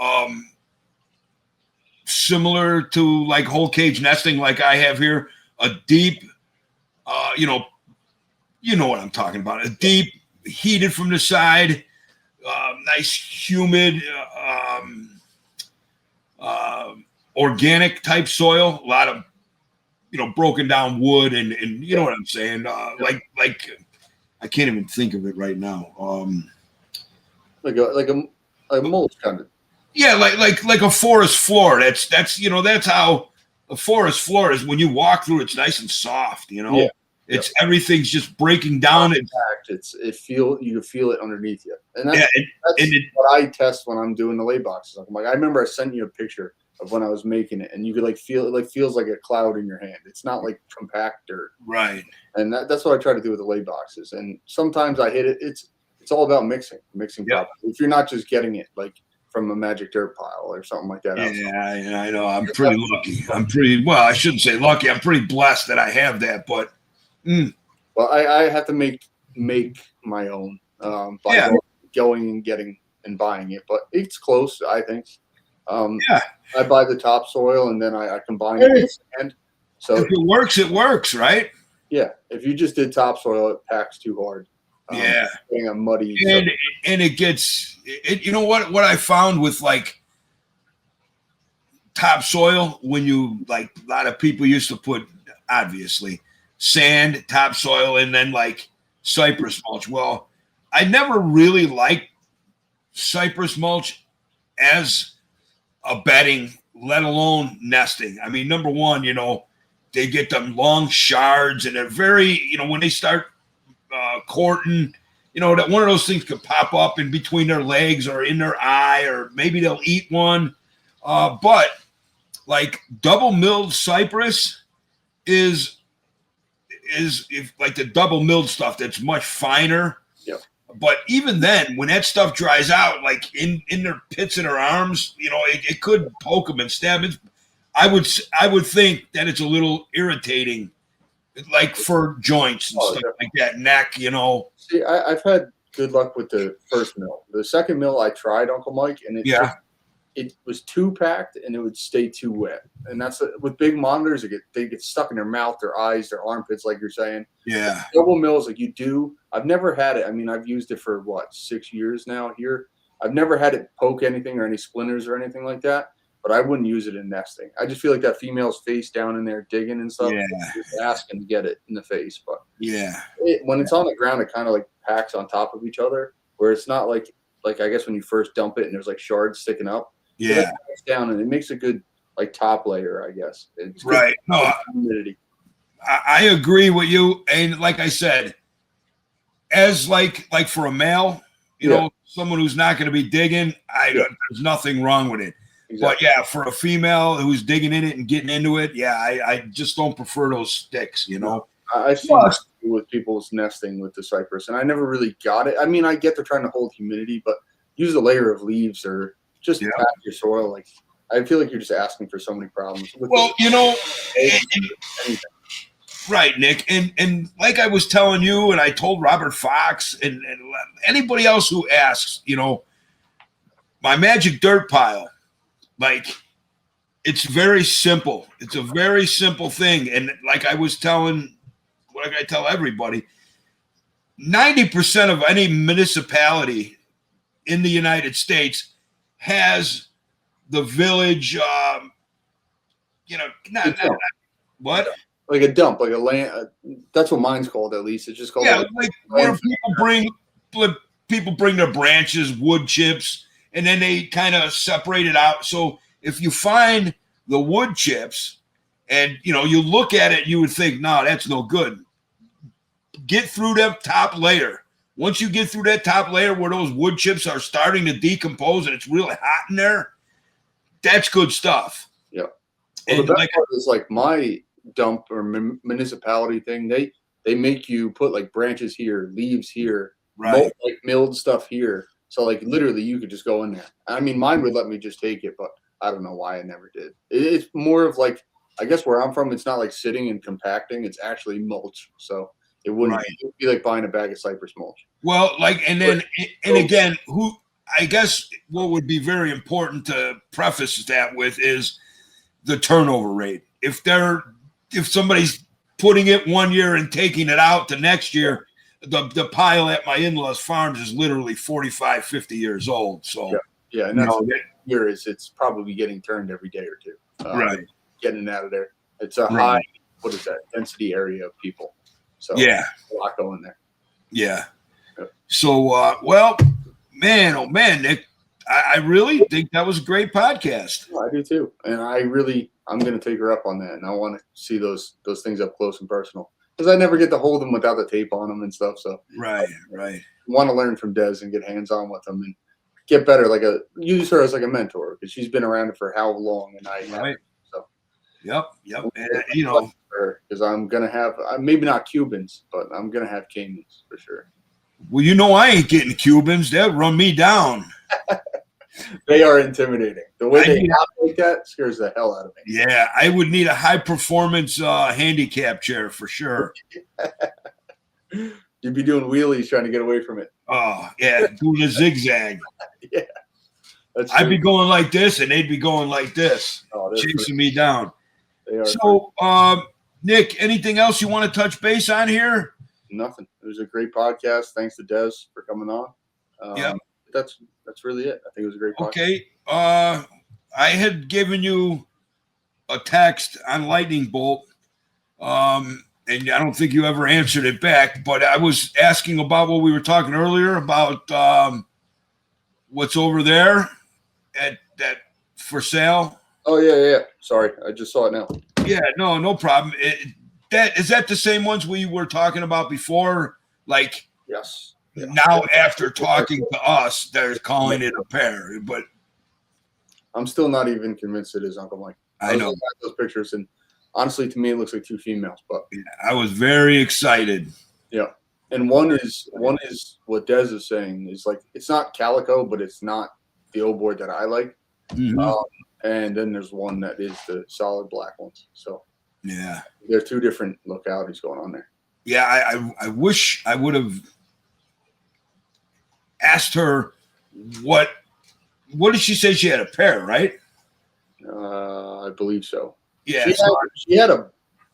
similar to like whole cage nesting, like I have here, a deep, you know what I'm talking about, a deep, heated from the side, nice, humid, organic type soil, a lot of, you know, broken down wood and you know what I'm saying? Like I can't even think of it right now. Like a mulch kind of. Yeah, like a forest floor. That's you know, that's how a forest floor is. When you walk through, it's nice and soft. You know, it's everything's just breaking down. You can feel it underneath you, and that's what I test when I'm doing the lay boxes. I'm like, I remember I sent you a picture of when I was making it, and you could like feel it. Like feels like a cloud in your hand. It's not like compact dirt, right? And that's what I try to do with the lay boxes. And sometimes I hit it. It's all about mixing properly. If you're not just getting it like from a magic dirt pile or something like that. Yeah, I know. I'm pretty lucky. Well, I shouldn't say lucky. I'm pretty blessed that I have that. But well, I have to make my own by going and getting and buying it. But it's close, I think. I buy the topsoil and then I combine it with sand. So if it works, right? Yeah, if you just did topsoil, it packs too hard. Yeah. Getting a muddy. And it gets it. You know what I found with like topsoil, when you like, a lot of people used to put obviously sand, topsoil, and then like cypress mulch. Well, I never really liked cypress mulch as a bedding, let alone nesting. I mean, number one, you know, they get them long shards and they're very, you know, when they start courting, you know, that one of those things could pop up in between their legs or in their eye, or maybe they'll eat one. But like double milled cypress is if like the double milled stuff that's much finer. Yep. But even then, when that stuff dries out, like in their pits of their arms, you know, it could poke them and stab it. I would think that it's a little irritating, like for joints and stuff like that, neck, you know. See, I've had good luck with the first mill. The second mill I tried, Uncle Mike, and it was too packed and it would stay too wet. And that's with big monitors, they get stuck in their mouth, their eyes, their armpits, like you're saying. Yeah. Double mills, like you do. I've never had it. I mean, I've used it for 6 years now here. I've never had it poke anything or any splinters or anything like that. But I wouldn't use it in nesting. I just feel like that female's face down in there digging and stuff. Yeah. Just asking to get it in the face. But yeah, when it's on the ground, it kind of like packs on top of each other, where it's not like I guess when you first dump it and there's like shards sticking up. Yeah. So it packs down and it makes a good like top layer, I guess. It's right. No, humidity. I agree with you. And like I said, as like for a male, you know, someone who's not going to be digging, there's nothing wrong with it. Exactly. But yeah, for a female who's digging in it and getting into it, I just don't prefer those sticks, you know. I've seen with people's nesting with the cypress, and I never really got it. I mean, I get they're trying to hold humidity, but use a layer of leaves or just pack your soil. Like, I feel like you're just asking for so many problems. Well, you know, right, Nick, and like I was telling you, and I told Robert Fox and anybody else who asks, you know, my magic dirt pile. Like, it's very simple. It's a very simple thing. And like I tell everybody, 90% of any municipality in the United States has the village, you know, what? Like a dump, like a land. That's what mine's called, at least. It's just called. Yeah, like where people bring their branches, wood chips, and then they kind of separate it out. So if you find the wood chips and, you know, you look at it, you would think, no, that's no good. Get through that top layer. Once you get through that top layer where those wood chips are starting to decompose and it's really hot in there, that's good stuff. Yeah. Well, and the best part is like my dump or municipality thing, they make you put like branches here, leaves here, right, like milled stuff here. So like literally you could just go in there. I mean, mine would let me just take it, but I don't know why I never did. It's more of like, I guess where I'm from, it's not like sitting and compacting. It's actually mulch. So it wouldn't be like buying a bag of cypress mulch. Well, like, and then, and again, I guess what would be very important to preface that with is the turnover rate. If somebody's putting it 1 year and taking it out the next year, the pile at my in-laws' farms is literally 45, 50 years old. So yeah, and that's year is it's probably getting turned every day or two. Right, getting it out of there. It's a high, what is that, density area of people. So yeah, a lot going there. Yeah. So well, man, oh man, Nick, I really think that was a great podcast. I do too, and I'm going to take her up on that, and I want to see those things up close and personal. Because I never get to hold them without the tape on them and stuff. So right. I want to learn from Des and get hands on with them and get better. Use her as like a mentor because she's been around for how long, and I haven't. So yep. And, you know, because I'm gonna have maybe not Cubans, but I'm gonna have Caymans for sure. Well, you know, I ain't getting Cubans. They'll run me down. They are intimidating. The way they act like that scares the hell out of me. Yeah, I would need a high performance handicap chair for sure. You'd be doing wheelies trying to get away from it. Oh yeah, doing a zigzag. Yeah, I'd be going like this, and they'd be going like this, chasing me down. They are. So, Nick, anything else you want to touch base on here? Nothing. It was a great podcast. Thanks to Des for coming on. Yeah. That's really it. I think it was a great podcast. Okay. I had given you a text on Lightning Bolt, and I don't think you ever answered it back, but I was asking about what we were talking earlier about what's over there at that for sale. Oh, yeah. Sorry. I just saw it now. Yeah, no problem. Is that the same ones we were talking about before? Like, Yes. Yeah. now after talking to us, they're calling it a pair, but I'm still not even convinced it is Uncle Mike. I know was looking at those pictures, and honestly, to me, it looks like two females. But I was very excited. yeah, and one is what Des is saying is like it's not calico, but it's not the old board that I like. Mhm. And then there's one that is the solid black ones. So Yeah. there are two different localities going on there. Yeah, I wish I would have asked her what did she say? She had a pair, right? I believe so. Yeah. She had a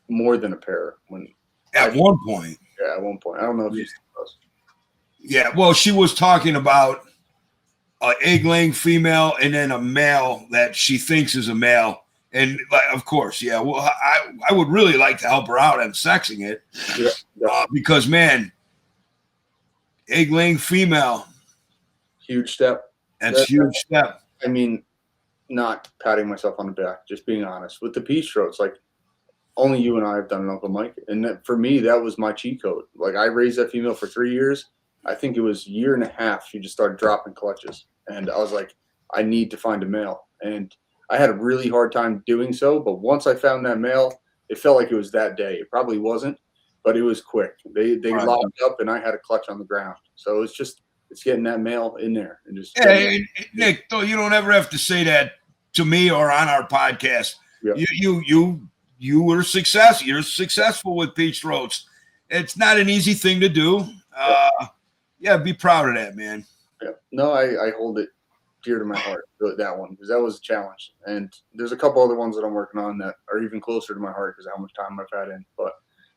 more than a pair when at one point. Yeah, at one point. I don't know if she still does. Yeah, well, she was talking about an egg-laying female and then a male that she thinks is a male. And of course, yeah. Well, I would really like to help her out on sexing it, because man, egg-laying female, huge step. That's a huge step. I mean, not patting myself on the back, just being honest. With the peach throats, like only you and I have done it, Uncle Mike. And that, for me, that was my cheat code. Like I raised that female for 3 years. I think it was a year and a half. She just started dropping clutches, and I was like, I need to find a male. And I had a really hard time doing so. But once I found that male, it felt like it was that day. It probably wasn't, but it was quick. They locked up, and I had a clutch on the ground. So it's getting that male in there and just. Hey, Nick, though you don't ever have to say that to me or on our podcast. Yeah. You were successful. You're successful with peach throats. It's not an easy thing to do. Yeah, be proud of that, man. Yeah. No, I hold it dear to my heart, that one, because that was a challenge. And there's a couple other ones that I'm working on that are even closer to my heart because of how much time I've had in. But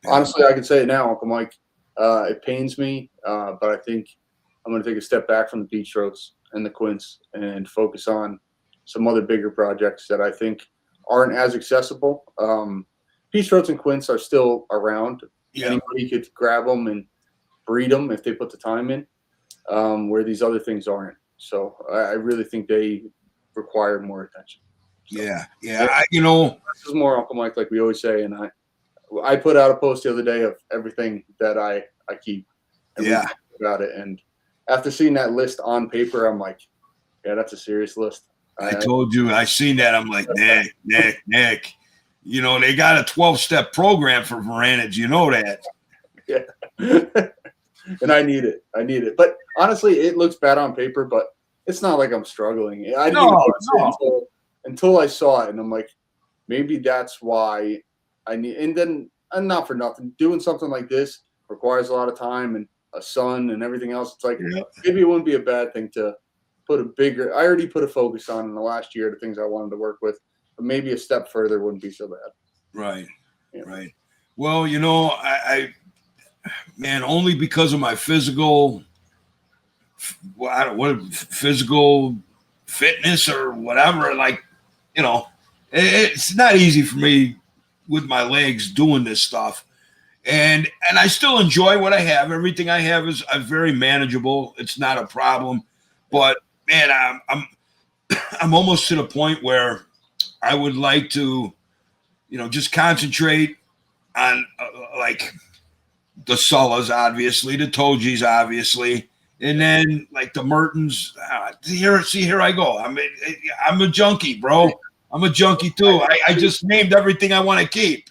honestly, I can say it now, Uncle Mike. It pains me, but I think I'm going to take a step back from the peach throats and the quints and focus on some other bigger projects that I think aren't as accessible. Peach throats and quints are still around. Yeah. Anybody could grab them and breed them if they put the time in, where these other things aren't. So I really think they require more attention. So, yeah. This is more Uncle Mike, like we always say, and I put out a post the other day of everything that I keep. And we talked about it, and after seeing that list on paper, I'm like, yeah, that's a serious list. I told you, I seen that. I'm like, Nick. You know, they got a 12-step program for Varanage. You know that. Yeah. And I need it. But honestly, it looks bad on paper, but it's not like I'm struggling. I didn't even until I saw it, and I'm like, maybe that's why I need. And then, and not for nothing, doing something like this requires a lot of time and a son and everything else. It's like maybe it wouldn't be a bad thing to put a bigger. I already put a focus on in the last year the things I wanted to work with, but maybe a step further wouldn't be so bad. Right. Yeah. Right. Well, you know, I man, only because of my physical fitness or whatever. Like, you know, it's not easy for me with my legs doing this stuff. And I still enjoy what I have. Everything I have is very manageable. It's not a problem. But man, I'm almost to the point where I would like to, you know, just concentrate on like the Sullas, obviously, the Tojis, obviously, and then like the Mertens. Here I go. I'm a junkie, bro. I'm a junkie too. I just named everything I want to keep.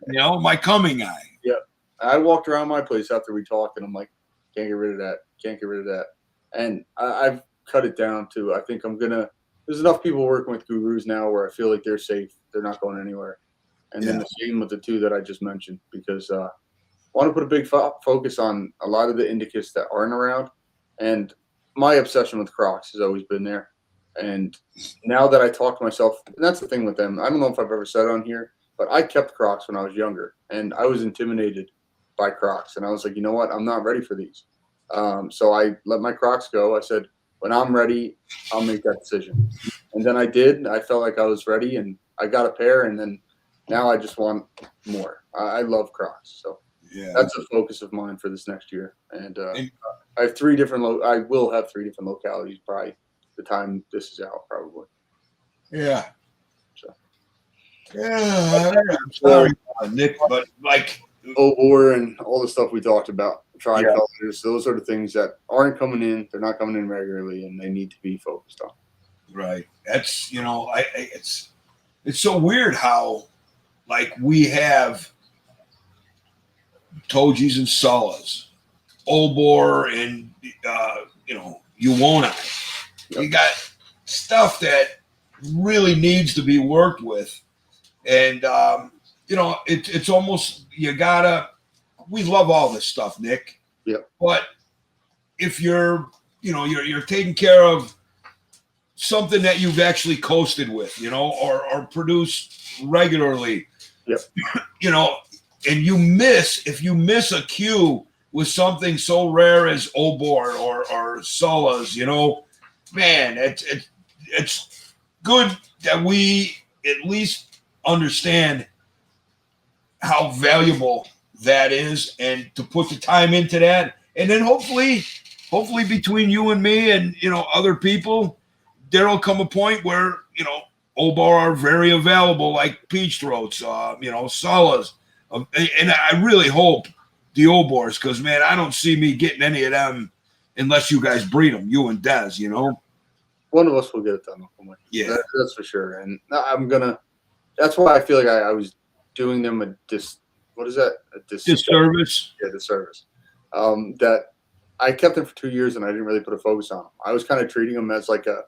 You know, my coming eye. Yeah, I walked around my place after we talked, and I'm like, can't get rid of that. Can't get rid of that. And I've cut it down to I think I'm gonna. There's enough people working with gurus now where I feel like they're safe. They're not going anywhere. And then the same with the two that I just mentioned, because I want to put a big focus on a lot of the indicas that aren't around. And my obsession with Crocs has always been there. And now that I talk to myself, and that's the thing with them. I don't know if I've ever said on here, But I kept Crocs when I was younger, and I was intimidated by Crocs. And I was like, you know what? I'm not ready for these. So I let my Crocs go. I said, when I'm ready, I'll make that decision. And then I did. I felt like I was ready, and I got a pair. And then now I just want more. I love Crocs. So Yeah. that's a focus of mine for this next year. And I have 3 different. I will have 3 different localities by the time this is out, probably. Yeah. So. Yeah. I'm sorry, Nick, but like Obor and all the stuff we talked about, tricolors, those are the things that aren't coming in. They're not coming in regularly, and they need to be focused on. right. That's it's so weird how like we have Tojis and Sullahs, Obor and Uwonai. Yep. You got stuff that really needs to be worked with, and it's almost you gotta. We love all this stuff, Nick. Yep. But if you're taking care of something that you've actually coasted with, or produced regularly, yep. And if you miss a cue with something so rare as Obor or Sullahs, man, it's good that we at least understand how valuable that is, and to put the time into that, and then hopefully between you and me and other people, there'll come a point where Obor are very available, like peach throats, Sullahs, and I really hope the Obors, because man, I don't see me getting any of them unless you guys breed them, you and Des. One of us will get it done. Yeah, that's for sure. And that's why I feel like I was doing them a disservice. Yeah, disservice. That I kept them for 2 years and I didn't really put a focus on them. I was kind of treating them as like a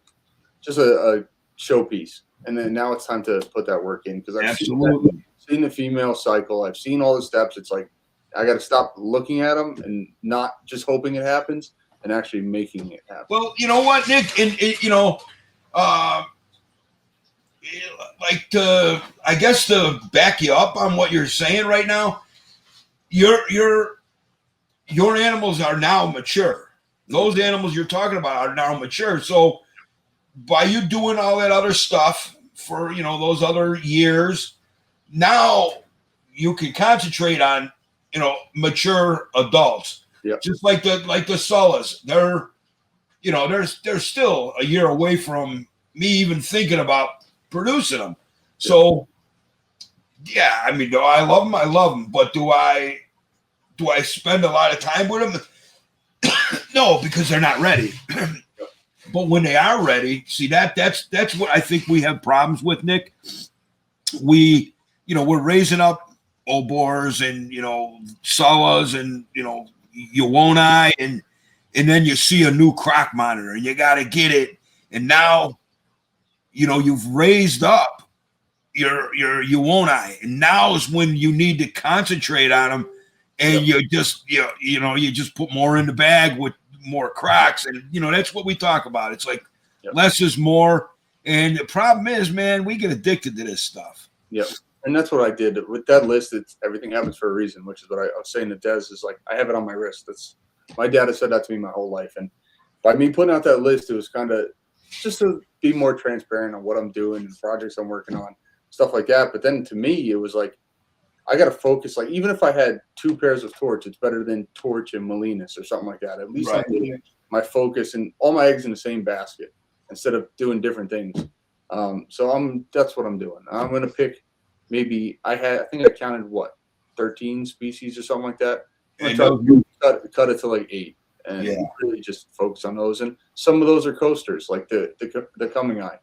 showpiece. And then now it's time to put that work in, because I've seen the female cycle. I've seen all the steps. It's like I got to stop looking at them and not just hoping it happens, and actually making it happen. Well, you know what, Nick, and I guess to back you up on what you're saying right now, your animals are now mature. Those animals you're talking about are now mature. So by you doing all that other stuff for those other years, now you can concentrate on mature adults. Yep. Just like the Sullahs, they're still a year away from me even thinking about producing them. So yeah, I mean, do I love them? I love them, but do I spend a lot of time with them? No, because they're not ready. But when they are ready, see that's what I think we have problems with, Nick. We're raising up Obors and Sullahs and Uwonai, and then you see a new croc monitor and you got to get it, and now you've raised up your Uwonai, and now is when you need to concentrate on them, and you just put more in the bag with more crocs, and that's what we talk about. It's like less is more, and the problem is, man, we get addicted to this stuff. Yep. And that's what I did with that list. It's everything happens for a reason, which is what I was saying to Des, is like, I have it on my wrist. That's my dad has said that to me my whole life. And by me putting out that list, it was kind of just to be more transparent on what I'm doing and projects I'm working on, stuff like that. But then to me, it was like, I got to focus. Like, even if I had 2 pairs of Torch, it's better than Torch and Molinas or something like that. At least I'm getting my focus and all my eggs in the same basket instead of doing different things. So that's what I'm doing. I'm going to pick, maybe I think I counted 13 species or something like that. I'm trying to cut it to like 8 and really just focus on those. And some of those are coasters, like the Coming Eye,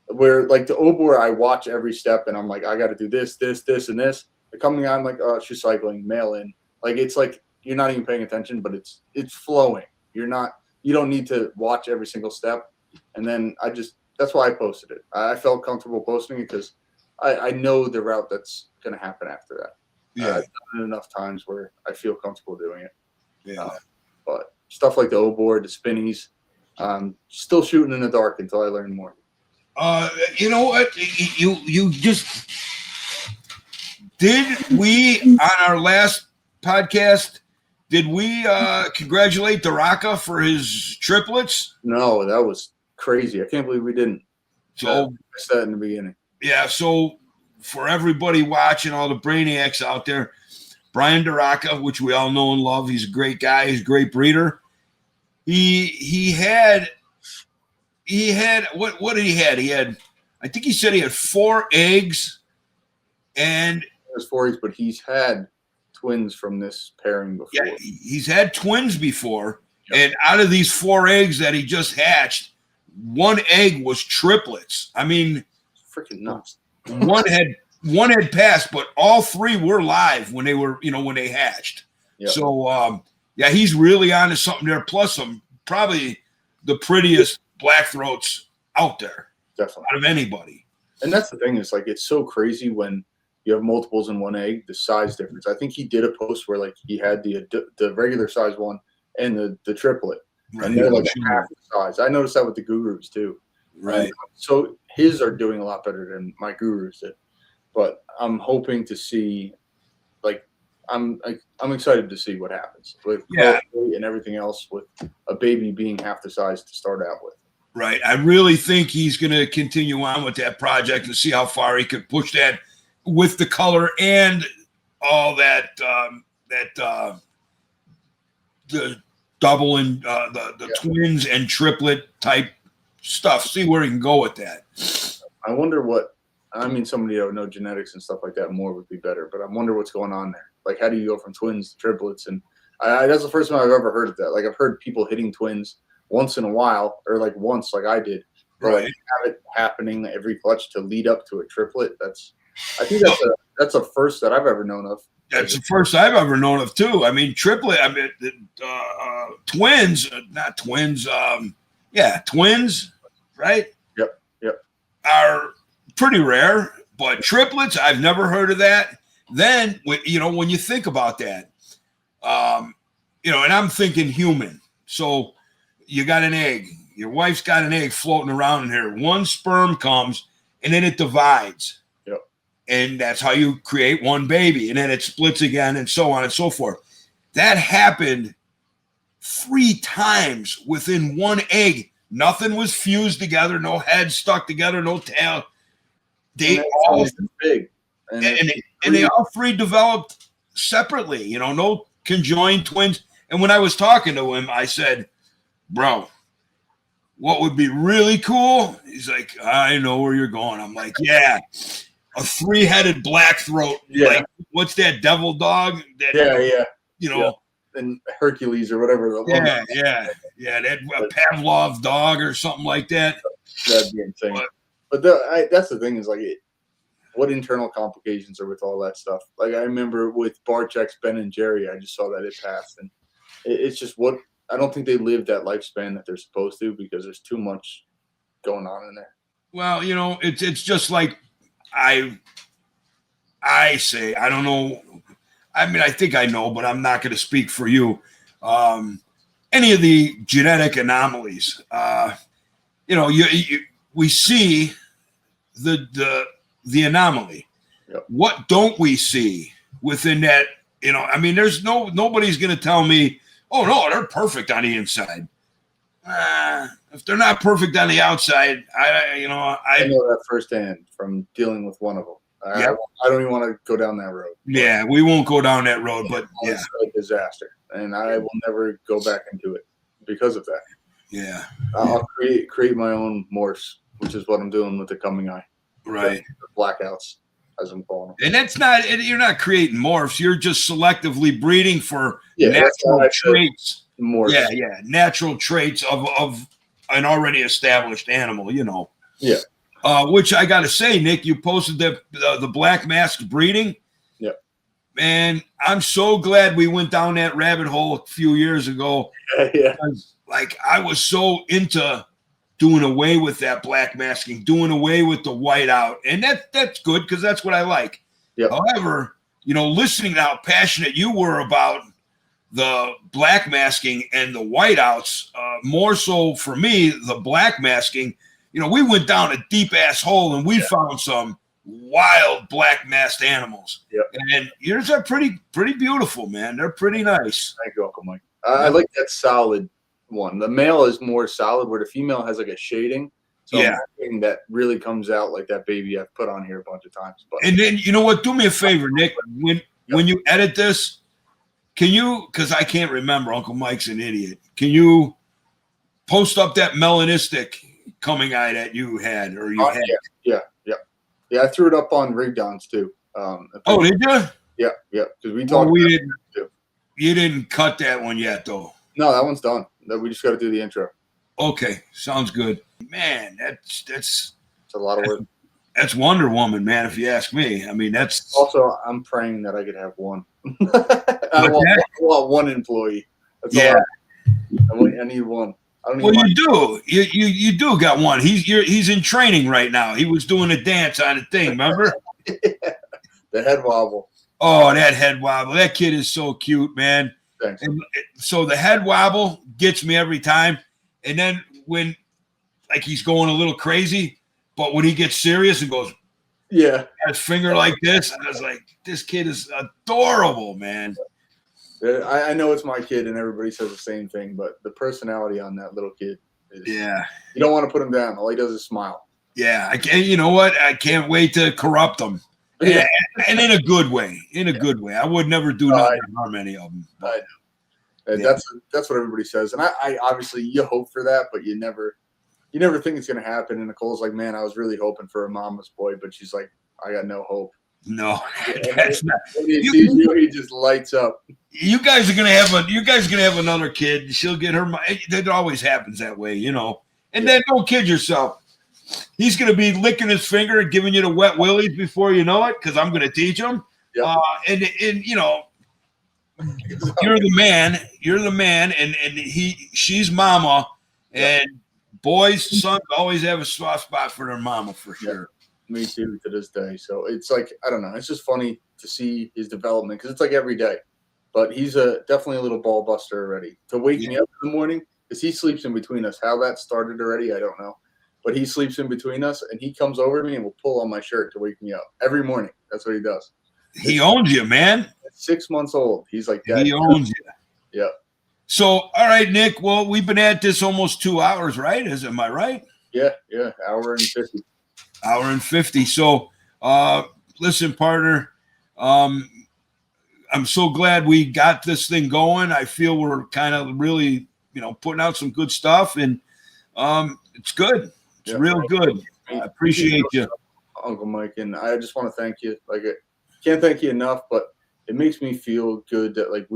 where like the Obor, I watch every step and I'm like, I got to do this, this, this, and this. The Coming Eye, I'm like, oh, she's cycling, mail in. Like, it's like you're not even paying attention, but it's flowing. You don't need to watch every single step. And then that's why I posted it. I felt comfortable posting it because I know the route that's going to happen after that. Yeah. I've done it enough times where I feel comfortable doing it. Yeah. But stuff like the Obor, the Spinnies, still shooting in the dark until I learn more. You know what? You just Did we, on our last podcast, did we congratulate Daraka for his triplets? No, that was crazy. I can't believe we didn't. So I missed that in the beginning. yeah, so for everybody watching, all the brainiacs out there, Brian Daraka, which we all know and love, he's a great guy, he's a great breeder. He had what did he had? He had, I think he said he had 4 eggs, and It was 4 eggs, but he's had twins from this pairing before. yeah, he's had twins before, and out of these 4 eggs that he just hatched, 1 egg was triplets. I mean, Freaking nuts. one had passed, but all 3 were live when they were, when they hatched. Yep. So yeah, he's really onto something there. Plus, some probably the prettiest black throats out there, Definitely. out of anybody. And that's the thing, is like, it's so crazy when you have multiples in 1 egg, the size difference. I think he did a post where like he had the regular size one and the triplet, and they're like half the size. I noticed that with the gurus too. Right. So his are doing a lot better than my gurus did, but I'm hoping to see, like, I'm excited to see what happens with quality and everything else, with a baby being half the size to start out with. Right. I really think he's going to continue on with that project and see how far he could push that with the color and all that, the double and the twins and triplet type stuff. See where he can go with that. I wonder what, I mean, somebody that would know genetics and stuff like that more would be better, but I wonder what's going on there. Like, how do you go from twins to triplets? And that's the first time I've ever heard of that. Like, I've heard people hitting twins once in a while, or like once, like I did. But like, have it happening every clutch to lead up to a triplet. I think that's a first that I've ever known of. That's the first I've ever known of too. I mean, triplet. I mean, twins, not twins. Twins, right? Yep. Are pretty rare, but triplets, I've never heard of that. Then, when you think about that, and I'm thinking human. So you got an egg. Your wife's got an egg floating around in here. 1 sperm comes, and then it divides. Yep. And that's how you create 1 baby. And then it splits again, and so on and so forth. That happened 3 times within 1 egg. Nothing was fused together. No head stuck together. No tail. They all big. And they all 3 developed separately, no conjoined twins. And when I was talking to him, I said, bro, what would be really cool? He's like, I know where you're going. I'm like, yeah, a 3-headed black throat. Yeah. Like, what's that, devil dog? And Hercules or whatever. Yeah. That Pavlov dog or something like that. That'd be insane. But that's the thing, is like, what internal complications are with all that stuff? Like, I remember with Barczyk's Ben and Jerry, I just saw that it passed, and it's just I don't think they live that lifespan that they're supposed to, because there's too much going on in there. Well, it's just like I say, I don't know. I mean, I think I know, but I'm not going to speak for you. Any of the genetic anomalies, we see the anomaly. Yep. What don't we see within that? I mean, there's nobody's going to tell me, oh no, they're perfect on the inside. If they're not perfect on the outside, I know that firsthand from dealing with one of them. I don't even want to go down that road. Yeah, we won't go down that road, but it's a disaster, and I will never go back into it because of that. Yeah, I'll create my own morphs, which is what I'm doing with the coming eye. Right, the blackouts, as I'm calling them. And that's not, you're not creating morphs. You're just selectively breeding for natural traits. Morphs. Yeah, natural traits of an already established animal. Yeah. Which I got to say, Nick, you posted the black mask breeding. Yep. Man, I'm so glad we went down that rabbit hole a few years ago. Yeah. Like, I was so into doing away with that black masking, doing away with the whiteout. And that's good, because that's what I like. Yep. However, listening to how passionate you were about the black masking and the whiteouts, more so for me, the black masking, we went down a deep ass hole and we found some wild black masked animals. Yep. And yours are pretty beautiful, man. They're pretty nice. Thank you, Uncle Mike. I like that solid one. The male is more solid, where the female has like a shading. So Yeah. I'm hoping that really comes out like that baby I've put on here a bunch of times. But And then, you know what? Do me a favor, Nick. When you edit this, can you, because I can't remember, Uncle Mike's an idiot. Can you post up that melanistic coming eye that you had or you had? Yeah, I threw it up on Rig Dons too. Oh, did you? Yeah. Because we Well, talked. you didn't cut that one yet, though. No, that one's done. We just got to do the intro. Okay, sounds good. Man, that's It's a lot of work. That's Wonder Woman, man. If you ask me, I mean that's. Also, I'm praying that I could have one. I want one employee. That's all I need one. I don't Well, even you do. You do got one. He's in training right now. He was doing a dance on a thing. Remember? The head wobble. Oh, that head wobble. That kid is so cute, man. Thanks. And so the head wobble gets me every time. And then when, like, he's going a little crazy, but when he gets serious and goes, Yeah. his finger like this, I was like, this kid is adorable, man. I know it's my kid, and everybody says the same thing, but the personality on that little kid is. Yeah. You don't want to put him down. All he does is smile. Yeah. I can't. You know what? I can't wait to corrupt him. Yeah. And in a good way. In a good way. I would never do nothing to harm any of them. I know. And that's what everybody says, and I obviously you hope for that, but you never think it's gonna happen. And Nicole's like, man, I was really hoping for a mama's boy, but she's like, I got no hope. No, that's not. When he sees you, he just lights up. You guys are gonna have another kid. She'll get her. That always happens that way, you know. And then don't kid yourself. He's gonna be licking his finger and giving you the wet willies before you know it, because I'm gonna teach him. Yep. And you know, you're the man, and she's mama, and boys, sons always have a soft spot for their mama for sure. Me too, to this day. So it's like, I don't know. It's just funny to see his development, because it's like every day. But he's definitely a little ball buster already. To wake me up in the morning, because he sleeps in between us. How that started already, I don't know. But he sleeps in between us, and he comes over to me and will pull on my shirt to wake me up every morning. That's what he does. He owns you, man. 6 months old. He's like that. He owns you. Yeah. So, all right, Nick. Well, we've been at this almost 2 hours, right? Am I right? Yeah. Hour and 50. Hour and 50. So, listen, partner. I'm so glad we got this thing going. I feel we're kind of really, putting out some good stuff, and it's good. It's real good. I appreciate you, Uncle Mike, and I just want to thank you. Like, I can't thank you enough, but it makes me feel good that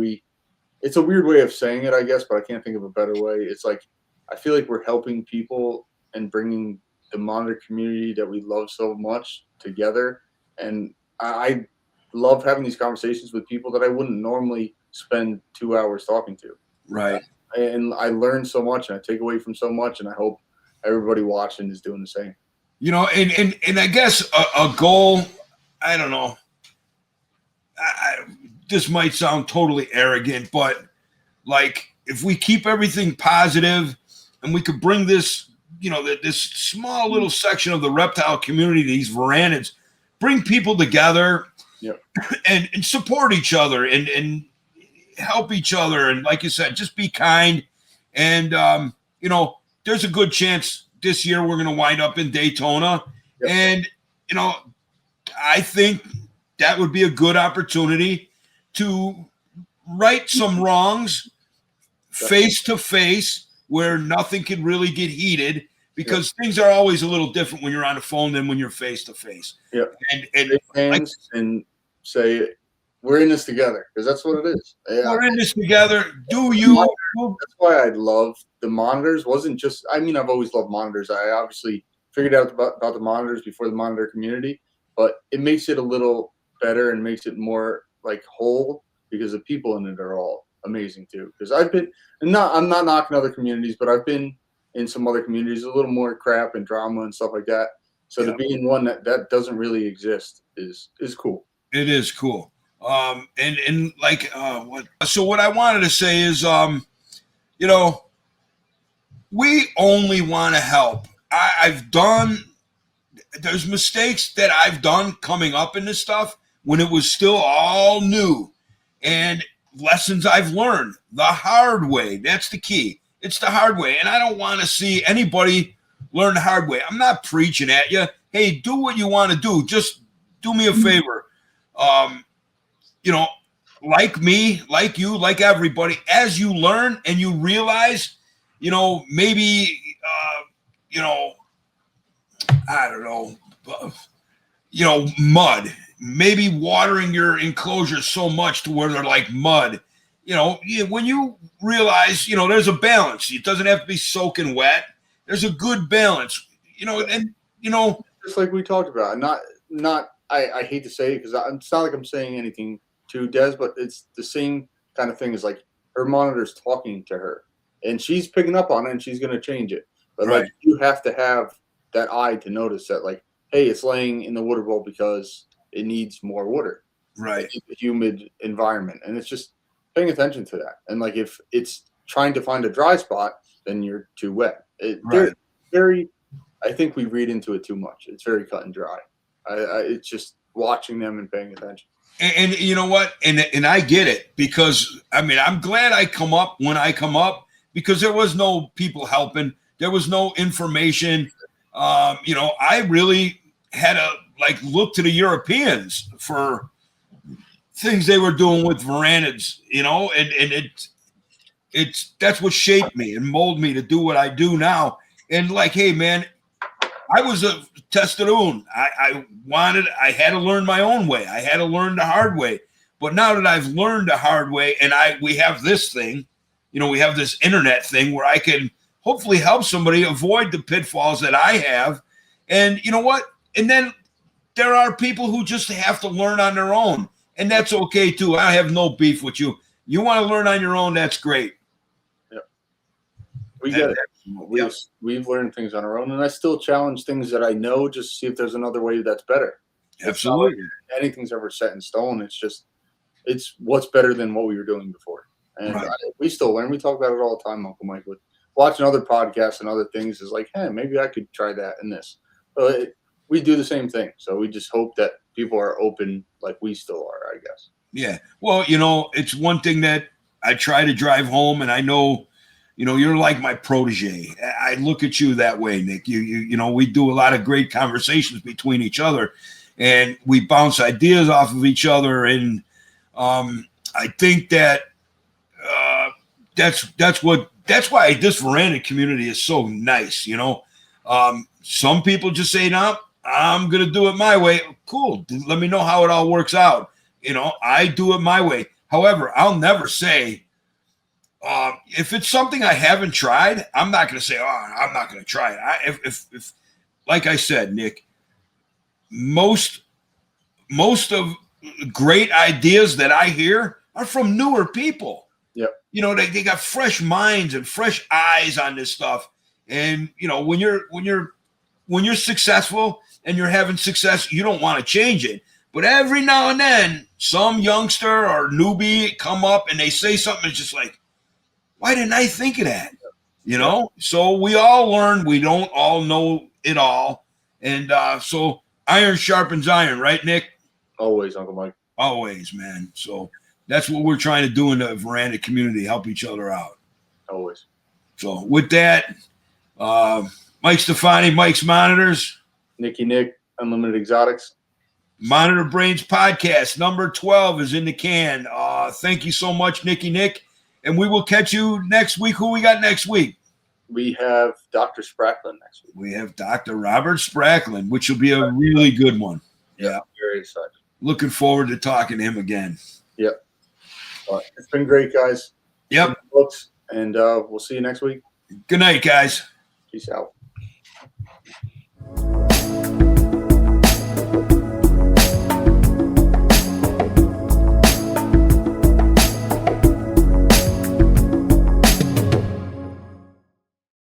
it's a weird way of saying it, I guess, but I can't think of a better way. It's like, I feel like we're helping people and bringing the Monnot community that we love so much together. And I love having these conversations with people that I wouldn't normally spend 2 hours talking to. Right. And I learn so much, and I take away from so much, and I hope everybody watching is doing the same. And I guess a goal, I don't know. This might sound totally arrogant, but if we keep everything positive and we could bring this, this small little section of the reptile community, these verandas, bring people together and support each other and help each other. And like you said, just be kind. And, there's a good chance this year we're going to wind up in Daytona. Yep. And, I think that would be a good opportunity to right some wrongs face to face, where nothing can really get heated, because things are always a little different when you're on the phone than when you're face to face. Yeah. And say, we're in this together, because that's what it is. Yeah. We're in this together. That's why I love the monitors. Wasn't just, I've always loved monitors. I obviously figured out about the monitors before the monitor community, but it makes it a little better and makes it more whole, because the people in it are all amazing too. Because I'm not knocking other communities, but I've been in some other communities, a little more crap and drama and stuff like that. So to be in one that doesn't really exist is cool. It is cool. What I wanted to say is, we only want to help. I've done there's mistakes that I've done coming up in this stuff when it was still all new, and lessons I've learned the hard way. That's the key. It's the hard way. And I don't want to see anybody learn the hard way. I'm not preaching at you. Hey, do what you want to do. Just do me a favor. You know, like me, like you, like everybody, as you learn and you realize, you know, maybe, you know, I don't know, you know, mud, maybe watering your enclosure so much to where they're like mud. You know, when you realize, you know, there's a balance. It doesn't have to be soaking wet. There's a good balance, you know, and, you know. Just like we talked about, I hate to say it because it's not like I'm saying anything to Des, but it's the same kind of thing as like her monitor's talking to her and she's picking up on it and she's going to change it. But Right. like you have to have that eye to notice that, like, hey, it's laying in the water bowl because it needs more water. Right. It's a humid environment. And it's just paying attention to that. And like if it's trying to find a dry spot, then you're too wet. Right. Very, I think we read into it too much. It's very cut and dry. It's just watching them and paying attention. And you know what? And I get it, because I mean, I'm glad I come up when I come up, because there was no people helping. There was no information. You know, I really had to like look to the Europeans for things they were doing with verandas, you know, and it's that's what shaped me and molded me to do what I do now. And like, hey man, I was a testaroon. I had to learn my own way. I had to learn the hard way. But now that I've learned the hard way, and we have this thing, you know, we have this internet thing where I can hopefully help somebody avoid the pitfalls that I have. And you know what? And then there are people who just have to learn on their own. And that's okay too. I have no beef with you. You want to learn on your own, that's great. Yep. We get it. We've learned things on our own, and I still challenge things that I know just to see if there's another way that's better. Absolutely. Like anything's ever set in stone. It's what's better than what we were doing before. And Right. We still learn. We talk about it all the time, Uncle Mike. With watching other podcasts and other things is like, hey, maybe I could try that and this. So we do the same thing. So we just hope that people are open like we still are, I guess. Yeah. Well, you know, it's one thing that I try to drive home, and I know, you know, you're like my protege. I look at you that way, Nick. You know, we do a lot of great conversations between each other, and we bounce ideas off of each other. And I think that that's why this veranda community is so nice. You know, some people just say, no, I'm going to do it my way. Cool. Let me know how it all works out. You know, I do it my way. However, I'll never say, if it's something I haven't tried, I'm not going to say, oh, I'm not going to try it. If like I said, Nick, most of great ideas that I hear are from newer people. Yep. You know, they got fresh minds and fresh eyes on this stuff. And, you know, when you're successful and you're having success, you don't want to change it. But every now and then, some youngster or newbie come up and they say something that's just like, why didn't I think of that? You know? So we all learn. We don't all know it all. And so iron sharpens iron, right, Nick? Always, Uncle Mike. Always, man. So that's what we're trying to do in the veranda community, help each other out. Always. So with that, Mike Stefani, Mike's Monitors. Nicky Nick, Unlimited Exotics. Monitor Brains podcast number 12 is in the can. Thank you so much, Nicky Nick. And we will catch you next week. Who we got next week? We have Dr. Spracklin next week. We have Dr. Robert Spracklin, which will be a really good one. Yeah. Very excited. Looking forward to talking to him again. Yep. It's been great, guys. Yep. Books, and we'll see you next week. Good night, guys. Peace out.